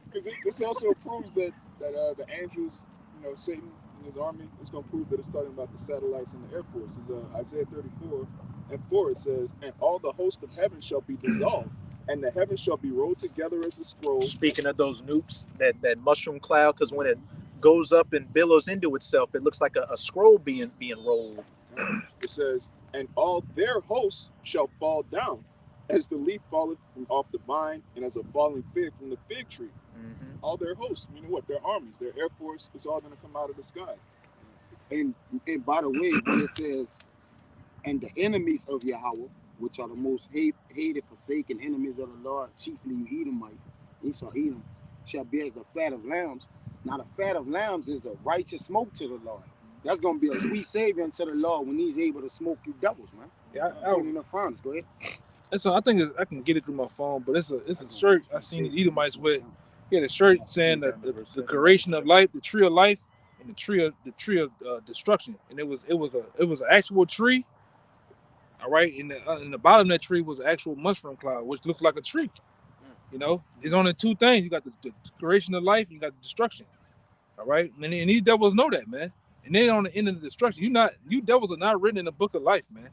Because this also proves that the angels, Satan and his army, is going to prove that it's talking about the satellites and the Air Force. It's Isaiah 34:4. It says, "And all the host of heaven shall be dissolved, and the heavens shall be rolled together as a scroll." Speaking of those nukes, that mushroom cloud, because when it goes up and billows into itself, it looks like a scroll being rolled. It says, "And all their hosts shall fall down, as the leaf falleth from off the vine, and as a falling fig from the fig tree." Mm-hmm. All their hosts, meaning what? Their armies, their Air Force, is all going to come out of the sky. And by the way, when it says, "And the enemies of Yahweh," which are the most hated, forsaken enemies of the Lord, chiefly you Edomites, Esau, Edom, shall be as the fat of lambs. Now the fat of lambs is a righteous smoke to the Lord. That's going to be a sweet savior unto the Lord when he's able to smoke you devils, man. Yeah, Put it in the furnace. Go ahead. And so I think I can get it through my phone, but it's a shirt I seen the Edomites with. He had a shirt saying that the creation of life, the tree of life, and the tree of destruction. And it was an actual tree. All right, in the bottom of that tree was an actual mushroom cloud, which looks like a tree. There's only two things. You got the creation of life, and you got the destruction. All right, and these devils know that, man. And then on the end of the destruction, you devils are not written in the book of life, man.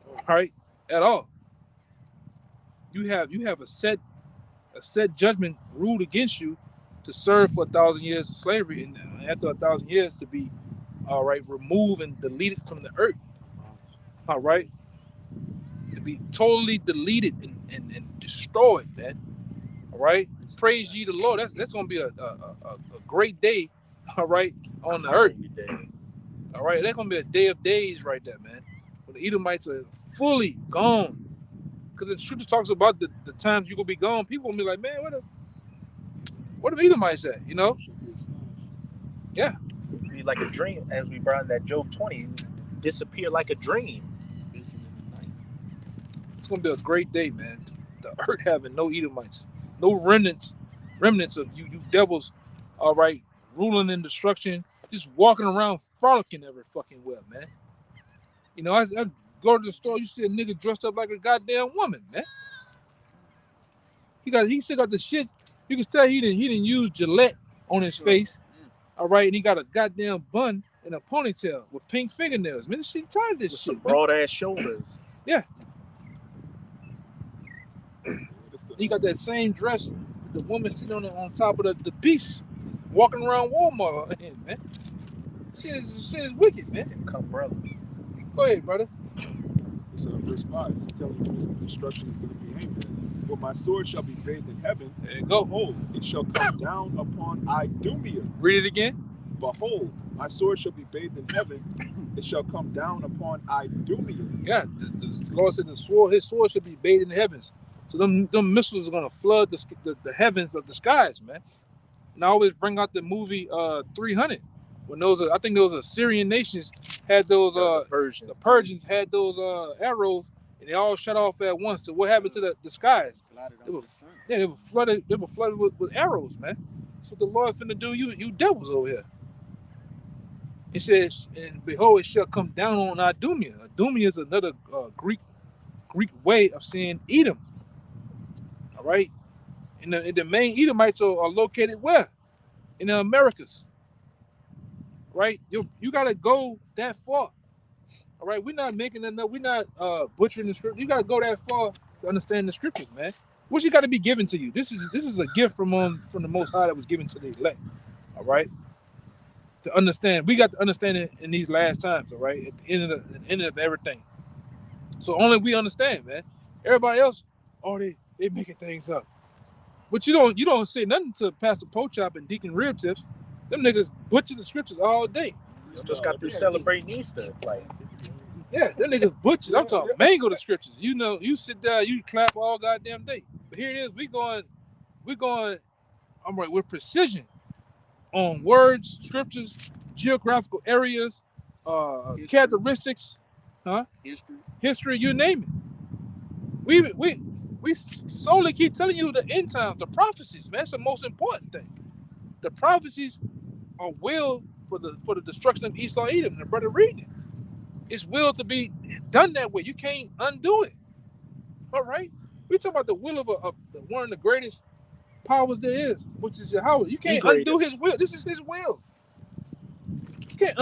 All right, at all. You have a set judgment ruled against you to serve for 1,000 years of slavery, and after 1,000 years to be, all right, removed and deleted from the earth. All right, to be totally deleted and destroyed, man. All right, praise ye the Lord. That's gonna be a great day. All right, on the earth. All right, that's gonna be a day of days right there, man. When the Edomites are fully gone. Because the scripture talks about the times you gonna be gone, people gonna be like, man, what the Edomites at? Yeah. Be like a dream, as we brought in that Job 20, disappear like a dream. It's gonna be a great day, man. The earth having no Edomites, no remnants of you devils, all right, ruling in destruction, just walking around frolicking every fucking well, man. I go to the store, you see a nigga dressed up like a goddamn woman, man. He still got the shit. You can tell he didn't use Gillette on his face. All right, and he got a goddamn bun and a ponytail with pink fingernails. Man, this shit tired of this With shit. some Man. broad ass shoulders. He got that same dress with the woman sitting on top of the beast, walking around Walmart. Man, shit is wicked, man. Come brothers. Go ahead, brother. It's verse 5. It's telling you this destruction is going to be aimed at. For my sword shall be bathed in heaven. There you go. Behold, it shall come down upon Idumea. Read it again. Behold, my sword shall be bathed in heaven. It shall come down upon Idumea. Yeah, the Lord said his sword should be bathed in the heavens. So them missiles are gonna flood the heavens of the skies, man. And I always bring out the movie 300 when I think those Assyrian nations had those The Persians. the Persians had those arrows and they all shut off at once. So what happened to the skies? Blotted It out was- the sun. Yeah, they were flooded with arrows, man. That's what the Lord finna do. You devils over here. He says, and behold, it shall come down on Idumea. Idumea is another Greek way of saying Edom. All right, and the main Edomites are located where? In the Americas. Right, you gotta go that far. All right, we're not making enough. We're not butchering the script. You gotta go that far to understand the scriptures, man. What you got to be given to you? This is a gift from the Most High that was given to the elect. All right, to understand, we got to understand it in these last times. All right, at the end of everything. So only we understand, man. Everybody else, they making things up. But you don't say nothing to Pastor Pochop and Deacon Rib Tips. Them niggas butcher the scriptures all day. You just got through celebrating Easter. Like, Yeah, them niggas butchers. I'm talking mango the scriptures. You know, you sit down, you clap all goddamn day. But here it is, we going, I'm right, with precision on words, scriptures, geographical areas, History. characteristics, History. you name it. We solely keep telling you the end times, the prophecies, man. That's the most important thing. The prophecies are willed for the destruction of Esau, Edom. The brother reading it. It's willed to be done that way. You can't undo it. All right? We talk about the will of one of the greatest powers there is, which is Yahweh. You can't undo his will. This is his will. You can't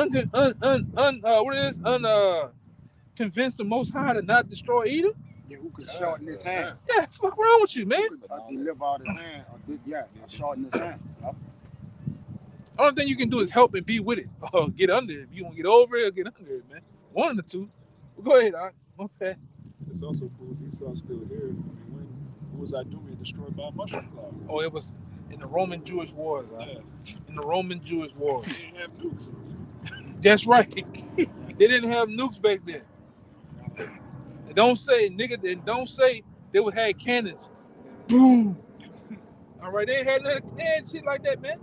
convince the Most High to not destroy Edom. Yeah, who could shorten his hand? Yeah, fuck wrong with you, man. Who could deliver out his hand? Or shorten his hand. Yep. Only thing you can do is help and be with it, or get under it. If you want to get over it or get under it, man. One of the two. Well, go ahead, okay. It's also cool if Esau's still here. I mean, when was Idumea destroyed by a mushroom cloud? Oh, it was in the Roman Jewish Wars. Yeah. In the Roman Jewish Wars. They didn't have nukes. That's right. They didn't have nukes back then. And don't say, nigga, and don't say they would have cannons. Boom. All right, they had shit like that, man.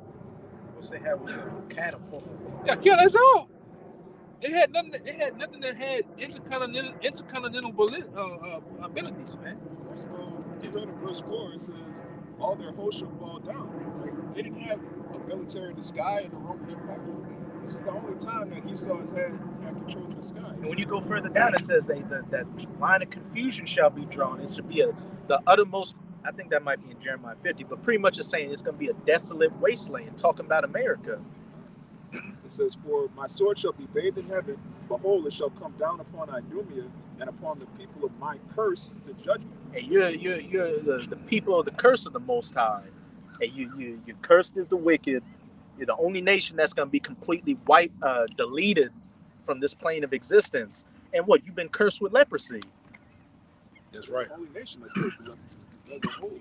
what's they have was a catapult. Yeah, that's all. It had nothing that had intercontinental abilities, man. First of all, you read in verse 4, it says, all their hosts shall fall down. Like, they didn't have a military in the sky in the Roman Empire. This is the only time that Esau has had control of the skies. And when you go further down, it says that line of confusion shall be drawn. It should be the uttermost. I think that might be in Jeremiah 50, but pretty much it's saying it's going to be a desolate wasteland, talking about America. It says, for my sword shall be bathed in heaven. Behold, it shall come down upon Idumea and upon the people of my curse to judgment. And you're the people of the curse of the Most High. And you're cursed as the wicked. You're the only nation that's going to be completely wiped, deleted from this plane of existence. And what? You've been cursed with leprosy. That's right. The only nation that's cursed with leprosy as a whole.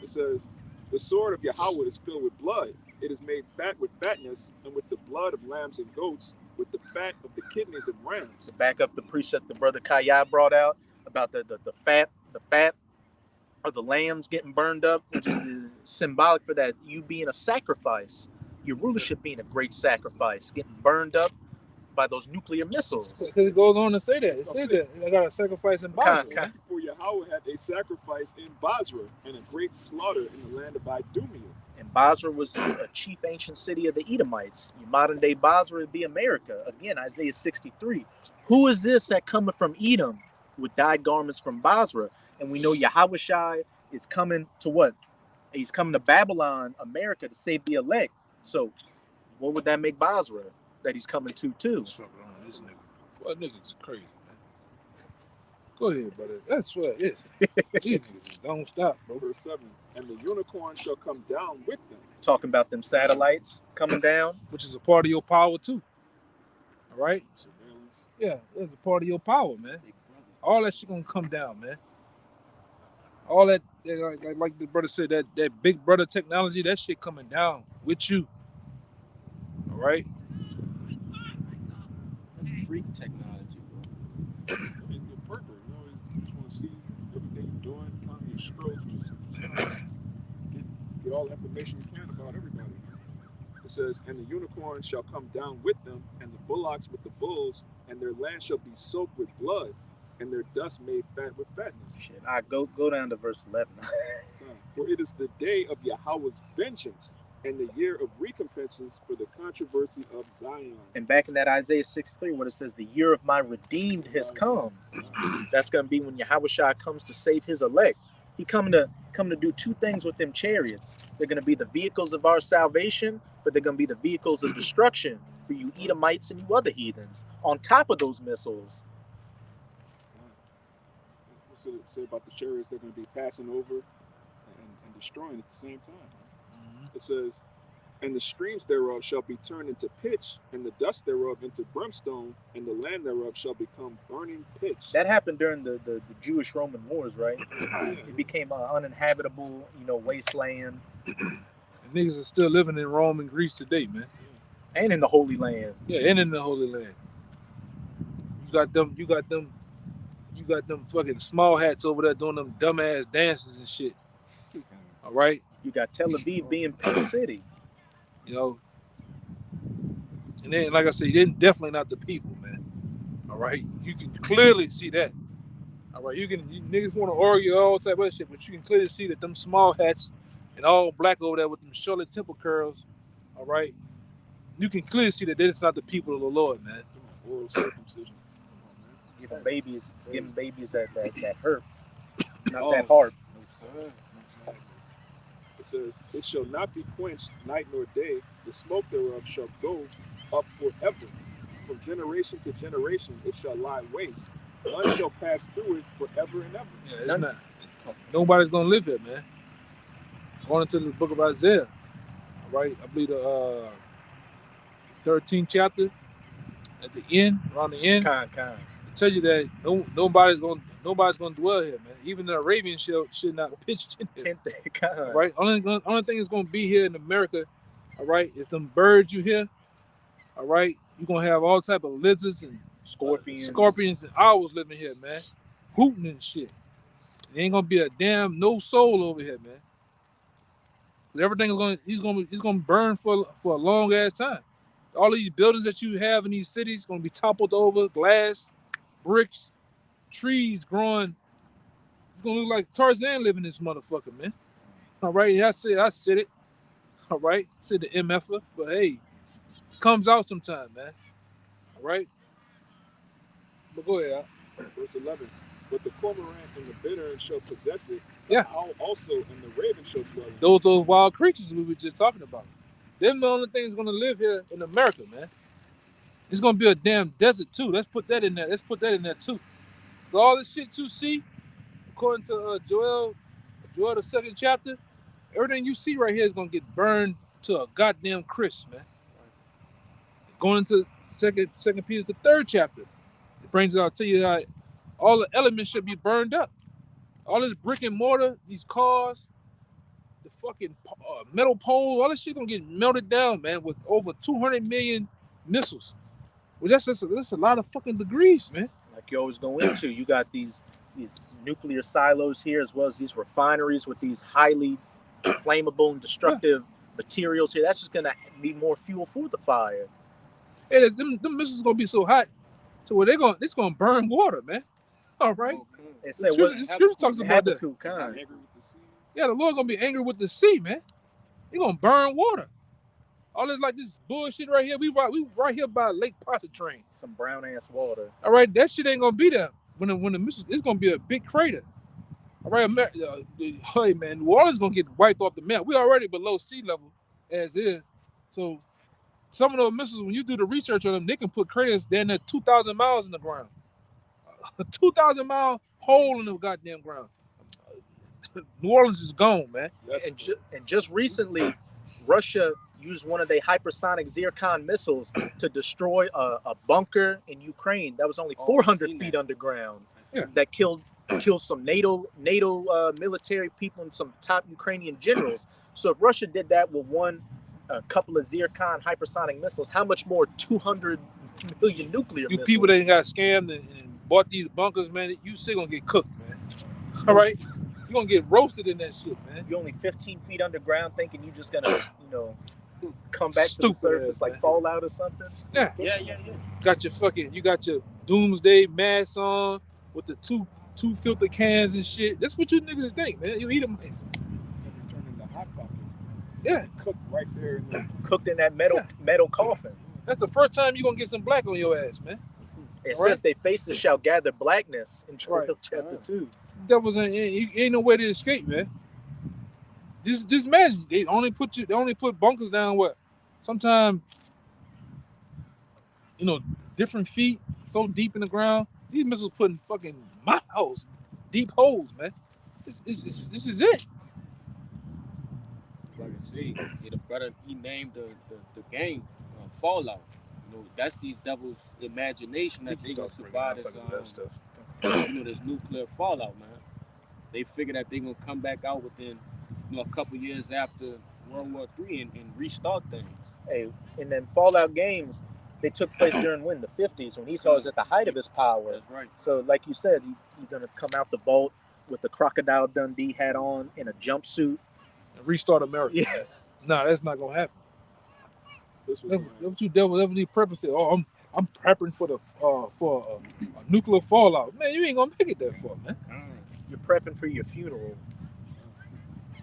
It says, the sword of Yahweh is filled with blood. It is made fat with fatness, and with the blood of lambs and goats, with the fat of the kidneys of rams. To back up the precept the brother Kaya brought out about the fat of the lambs getting burned up, which is symbolic for that you being a sacrifice, your rulership being a great sacrifice, getting burned up by those nuclear missiles. Because it goes on to say that. It says that they got a sacrifice in Bible. For Yahweh had a sacrifice in Basra and a great slaughter in the land of Idumea. And Basra was a chief ancient city of the Edomites. Your modern day Basra would be America. Again, Isaiah 63. Who is this that cometh from Edom with dyed garments from Basra? And we know Yahushai is coming to what? He's coming to Babylon, America, to save the elect. So What would that make Basra that he's coming to too? What's fucking on this nigga? Well, niggas crazy, man. Go ahead, brother. That's what it is. These niggas don't stop, bro. Verse 7. And the unicorn shall come down with them. Talking about them satellites coming down. Which is a part of your power too. All right? Surveillance. Yeah, that's a part of your power, man. All that shit gonna come down, man. All that, like the brother said, that big brother technology, that shit coming down with you. All right? That's freak technology, bro. It's a pervert. You always just want to see everything you're doing, count your strokes, just get all the information you can about everybody. It says, and the unicorn shall come down with them, and the bullocks with the bulls, and their land shall be soaked with blood, and their dust made fat with fatness. Shit, I go down to verse 11. For it is the day of Yahweh's vengeance, and the year of recompenses for the controversy of Zion. And back in that Isaiah 6:3, where it says, the year of my redeemed has come. That's going to be when Yahushua comes to save his elect. He coming to do two things with them chariots. They're going to be the vehicles of our salvation, but they're going to be the vehicles of destruction for you Edomites and you other heathens on top of those missiles. What's it say about the chariots? They're going to be passing over and destroying at the same time. It says, and the streams thereof shall be turned into pitch, and the dust thereof into brimstone, and the land thereof shall become burning pitch. That happened during the Jewish-Roman wars, right? It became an uninhabitable, wasteland. And niggas are still living in Rome and Greece today, man. And in the Holy Land. Yeah, and in the Holy Land. You got them fucking small hats over there doing them dumbass dances and shit. All right? You got Tel Aviv being Pink City. And then, like I said, they're definitely not the people, man. All right? You can clearly see that. All right? You niggas want to argue all type of shit, but you can clearly see that them small hats and all black over there with them Charlotte Temple curls, all right? You can clearly see that it's not the people of the Lord, man. Oral circumcision. Giving babies that hurt. Not that hard. It says, it shall not be quenched night nor day. The smoke thereof shall go up forever. From generation to generation it shall lie waste. None shall pass through it forever and ever. Yeah, it's not. Nobody's going to live here, man. Going into the book of Isaiah, all right? I believe the 13th chapter, at the end, around the end, Kind. tell you that nobody's going to dwell here, man. Even the Arabian should not pitch in here. Right? Only thing that's going to be here in America, all right, is them birds you hear, all right? You're going to have all type of lizards and scorpions and owls living here, man. Hooting and shit. There ain't going to be a damn no soul over here, man. Everything is going to burn for a long ass time. All these buildings that you have in these cities going to be toppled over, glass, bricks, trees growing. It's going to look like Tarzan living in this motherfucker, man. All right, I said it. All right, I said the MFer, but hey, it comes out sometime, man. All right? But go ahead. Verse 11. But the cormorant and the bittern shall possess it. Yeah. The owl also and the raven shall dwell in it. Those wild creatures we were just talking about. Them the only things going to live here in America, man. It's going to be a damn desert, too. Let's put that in there. Too. So all this shit you see, according to Joel, the 2nd chapter, everything you see right here is going to get burned to a goddamn crisp, man. Going into Second Peter, the 3rd chapter, it brings it out to you how all the elements should be burned up. All this brick and mortar, these cars, the fucking metal pole, all this shit gonna get melted down, man, with over 200 million missiles. Well, that's a lot of fucking degrees, man. Like you always go into, you got these nuclear silos here, as well as these refineries with these highly flammable and destructive materials here. That's just gonna be more fuel for the fire. Hey, them missiles gonna be so hot, so where it's gonna burn water, man. All right. It said The scripture talks about that. Angry with the sea. Yeah, the Lord gonna be angry with the sea, man. He gonna burn water. All this like this bullshit right here. We right here by Lake Pontchartrain. Some brown ass water. All right, that shit ain't gonna be there when the missile. It's gonna be a big crater. All right, hey man, New Orleans gonna get wiped off the map. We already below sea level as is, so some of those missiles, when you do the research on them, they can put craters down there 2,000 miles in the ground. A 2,000-mile hole in the goddamn ground. New Orleans is gone, man. And just recently, Russia used one of their hypersonic Zircon missiles to destroy a bunker in Ukraine that was only 400 feet underground. Yeah. That killed some NATO military people and some top Ukrainian generals. So if Russia did that with a couple of Zircon hypersonic missiles, how much more 200 million nuclear You missiles? people that got scammed and bought these bunkers, man, you still gonna get cooked, man. All right? You're gonna get roasted in that shit, man. You're only 15 feet underground thinking you're just gonna, come back to Stupid the surface ass, like man. Fallout or something? Yeah. Yeah. You got your doomsday mask on with the two filter cans and shit. That's what you niggas think, man. You eat them. They turn into hot pockets. Yeah. Cooked right there in the Cooked in that metal coffin. That's the first time you're gonna get some black on your ass, man. It Right. says their faces shall gather blackness in Right. Joel chapter 2. That was ain't no way to escape, man. Just imagine they only put bunkers down what? Sometimes, different feet so deep in the ground. These missiles putting fucking miles deep holes, man. This is it. Like I say, the brother he named the game Fallout. That's these devils' imagination that they gonna survive this this nuclear fallout, man. They figure that they gonna come back out within a couple years after World War III and restart things. Hey, in them Fallout games, they took place during the 50s when Esau was at the height of his power. That's right. So, like you said, you're gonna come out the vault with the Crocodile Dundee hat on in a jumpsuit. And restart America. Yeah. Man. Nah, that's not gonna happen. this was That's what you devil ever need purpose. Oh, I'm prepping for a nuclear fallout. Man, you ain't gonna make it that far, man. You're prepping for your funeral.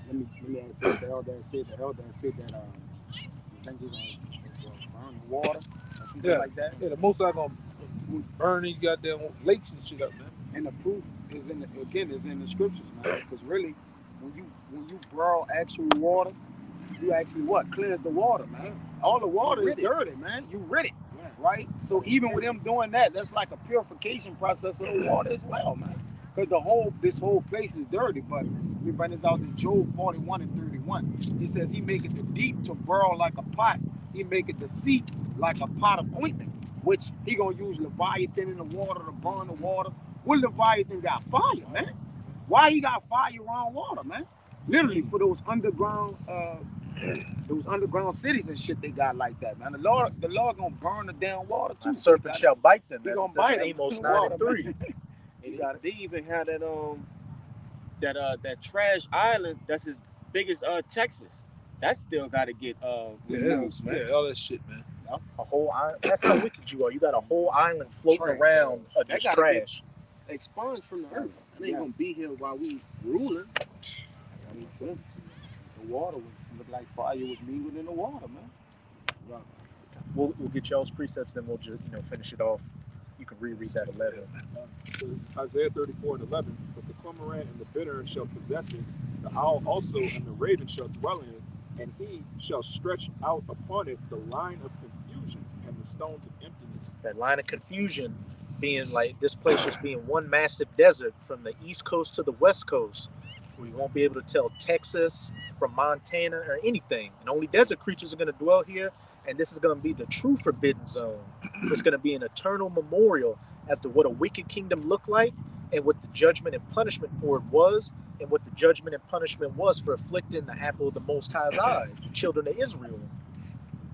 Let me add to what the elder said. The elder said that I think he's gonna burn the water or something like that. Yeah, the most I gonna burn these goddamn lakes and shit up, man. And the proof is in the scriptures, man. Because really, when you boil actual water, you actually cleanse the water, man. All the water is dirty, man. You rid it, right? So even with them doing that, that's like a purification process of the water as well, man. Because this whole place is dirty. But we bring this out in Job 41 and 31. He says he make it the deep to boil like a pot. He make it the sea like a pot of ointment, which he gonna use Leviathan in the water to burn the water. Well, Leviathan got fire, man. Why he got fire around water, man? Literally for those underground cities and shit they got like that, man. The Lord gonna burn the damn water too. The serpent shall bite them. He That's gonna what it says bite in them. Amos 9 and 3. They even had that trash island that's as big as Texas. That still got to get removed, man. Yeah, all that shit, man. A whole island. That's how wicked you are. You got a whole island floating around of That just gotta trash. Expunged from the earth. It ain't gonna be here while we ruling. That makes sense. The water looked like fire was mingled in the water, man. We'll get y'all's precepts, then we'll just finish it off. You can reread that 11. Isaiah 34 and 11. But the cormorant and the bittern shall possess it. The owl also and the raven shall dwell in it. And he shall stretch out upon it the line of confusion and the stones of emptiness. That line of confusion being like this place just being one massive desert from the east coast to the west coast. We won't be able to tell Texas from Montana or anything. And only desert creatures are going to dwell here. And this is going to be the true forbidden zone. It's going to be an eternal memorial as to what a wicked kingdom looked like and what the judgment and punishment for it was, and what the judgment and punishment was for afflicting the apple of the Most High's eye, the children of Israel.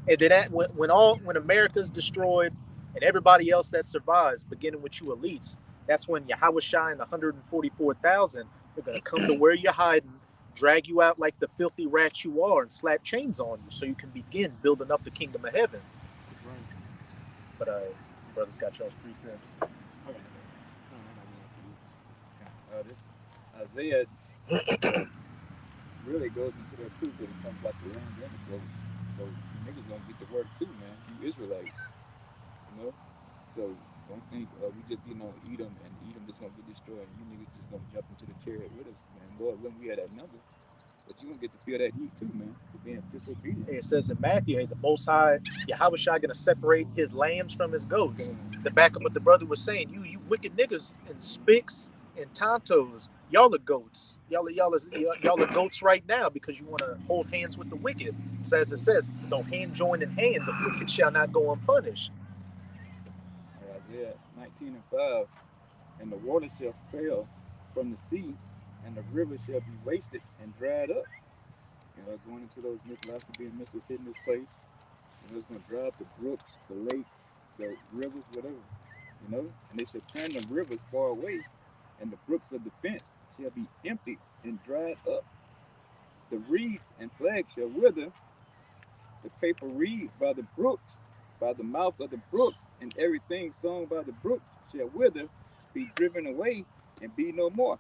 And then when America's destroyed and everybody else that survives, beginning with you elites, that's when Yahushua and the 144,000 are going to come to where you're hiding, drag you out like the filthy rats you are, and slap chains on you so you can begin building up the kingdom of heaven. But brothers got y'all's precepts. This Isaiah really goes into that truth that it comes about the land damage. So niggas gonna get the word too, man. You Israelites, So don't think we just Edom and Edom just gonna get destroyed. And you niggas just gonna jump into the chariot with us, man. Lord, when we had that number, But you gonna get to feel that heat too, man, for being disobedient. It says in Matthew, hey, the Most High, Yahweh Shai gonna separate his lambs from his goats. To back up what the brother was saying, you wicked niggas and spics and tontos, y'all are goats. Y'all are goats right now because you want to hold hands with the wicked. So as it says, though hand join in hand, the wicked shall not go unpunished. Isaiah 19:5, and the water shall fail from the sea, and the river shall be wasted and dried up. Going into those Nicolaitan missiles hitting this place, it's going to dry up the brooks, the lakes, the rivers, whatever, and they shall turn the rivers far away, and the brooks of defense shall be empty and dried up. The reeds and flags shall wither, the paper reeds by the brooks, by the mouth of the brooks, and everything sown by the brook shall wither, be driven away, and be no more.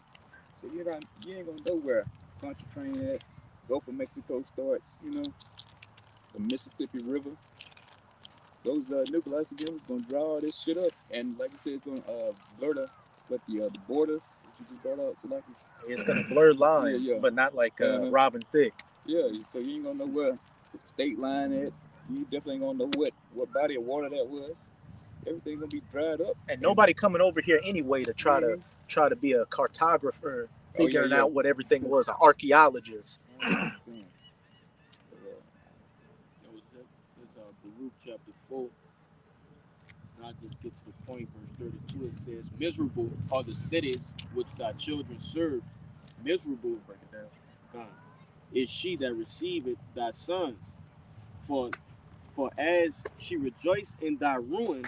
So you ain't gonna know where country train at. Gulf of Mexico starts, the Mississippi River. Those Nicolaitan games gonna draw all this shit up, and like I said, it's gonna blur the borders that you just brought out. So like it's gonna blur lines, but not like Robin Thicke. Yeah, so you ain't gonna know where the state line at. You definitely ain't gonna know what body of water that was. Everything gonna be dried up, and nobody coming over here anyway to try to be a cartographer, figuring out what everything was, an archaeologist. Baruch chapter 4. And I just get to the point, verse 32. It says, "Miserable are the cities which thy children serve. Miserable, break it down, God, is she that receiveth thy sons. For as she rejoiced in thy ruin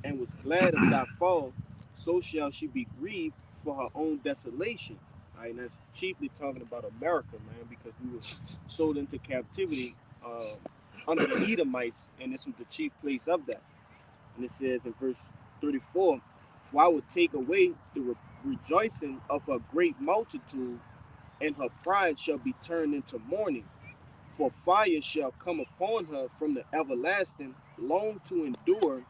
and was glad of thy fall, so shall she be grieved for her own desolation." All right, and that's chiefly talking about America, man, because we were sold into captivity under the Edomites, and this was the chief place of that. And it says in verse 34, "For I will take away the rejoicing of her great multitude, and her pride shall be turned into mourning. For fire shall come upon her from the everlasting, long to endure,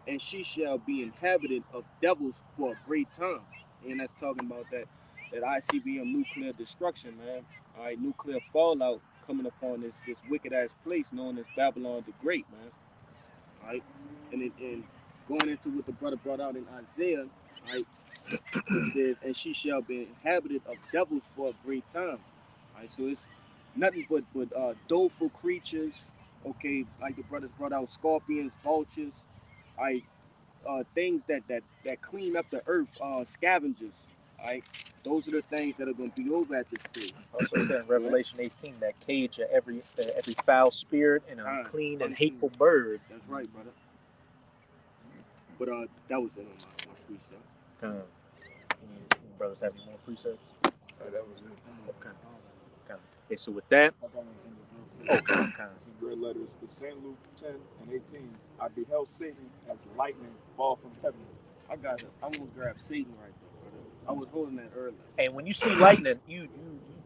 and she shall be inhabited of devils for a great time." And that's talking about that ICBM nuclear destruction, man. All right, nuclear fallout coming upon this wicked ass place known as Babylon the Great, man. All right, and going into what the brother brought out in Isaiah, all right, it says, "And she shall be inhabited of devils for a great time." All right, so it's nothing but doleful creatures. Okay, like the brothers brought out, scorpions, vultures, all right, things that clean up the earth, scavengers. All right, those are the things that are going to be over at this place. Also said in Revelation 18 that cage of every foul spirit and unclean and hateful bird. That's right, brother. But that was it on my precept. Any brothers have any more precepts? That was it. Okay, so with that, Red letters. It's St. Luke 10 and 18. I beheld Satan as lightning fall from heaven. I got it. I'm gonna grab Satan right there, brother. I was holding that earlier. and when you see lightning, you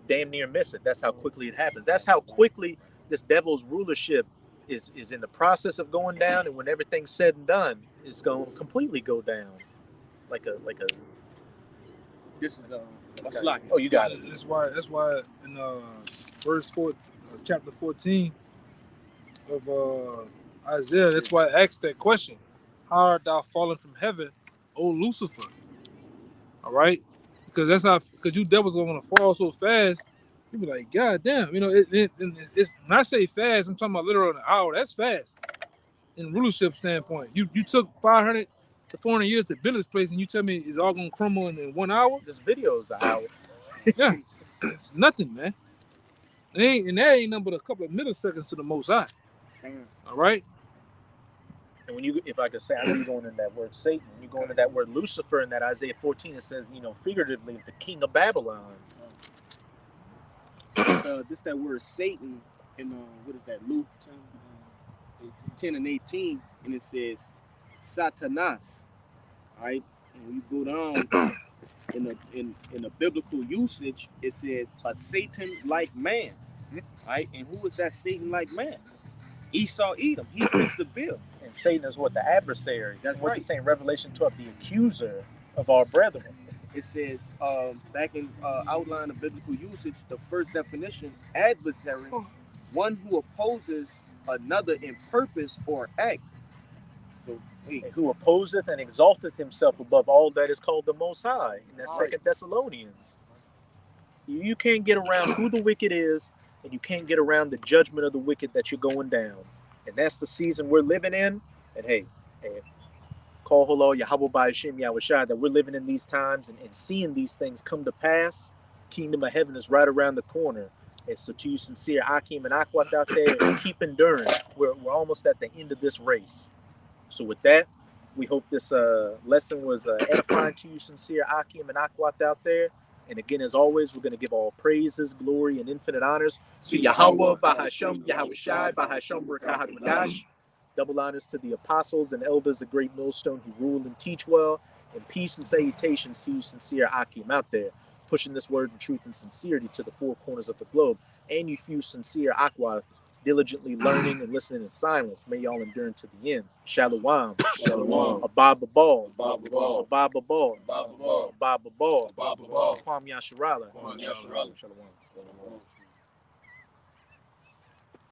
damn near miss it. That's how quickly it happens. That's how quickly this devil's rulership is in the process of going down, and when everything's said and done, it's going to completely go down. Like a. This is a slot. Oh, you got it. That's why in verse 4, chapter 14 of Isaiah, that's why I asked that question: "How art thou fallen from heaven, O Lucifer?" All right, because you devils are gonna fall so fast. You be like, God damn, it's when I say fast, I'm talking about literal an hour. That's fast in rulership standpoint. You took 500 to 400 years to build this place, and you tell me it's all gonna crumble in 1 hour? This video is an hour. Yeah, it's nothing, man. There ain't nothing but a couple of milliseconds to the Most High. All right. And when if I could say, I know you're going into that word Satan, when you go into that word Lucifer in that Isaiah 14, it says, figuratively, the king of Babylon. This that word Satan in what is that, Luke 10 and 18, and it says Satanas. All right, and when you go down in the biblical usage, it says a Satan-like man. All right, and who is that Satan-like man? Esau Edom. He fits the bill. And Satan is what? The adversary. That's What's right. it saying? Revelation 12, the accuser of our brethren. it says back in outline of biblical usage, the first definition, adversary, one who opposes another in purpose or act. So hey, And who opposeth and exalteth himself above all that is called the Most High. And that's Right. 2 Thessalonians. You can't get around who the wicked is, and you can't get around the judgment of the wicked that you're going down. And that's the season we're living in. And hey, call hello Yahweh by Hashem Yahushua, that we're living in these times and seeing these things come to pass. Kingdom of heaven is right around the corner. And so to you sincere Akim and Akwat out there, keep enduring. We're almost at the end of this race. So with that, we hope this lesson was edifying to you sincere Akim and Akwat out there. And again, as always, we're going to give all praises, glory, and infinite honors to Yahweh, Bahasham, Yahushai, Bahasham, Barakah, double honors to the apostles and elders of Great Millstone who rule and teach well, and peace and salutations to you sincere Akim out there, pushing this word in truth and sincerity to the four corners of the globe, and you few sincere Aqua, diligently learning and listening in silence. May y'all endure to the end. Shalom. Shalom. Abba Babal. Abba Babal. Abba Babal. Abba Babal. Abba Babal. Abba Babal. Kwam Yasharala. Kwam Yasharala. Shalom.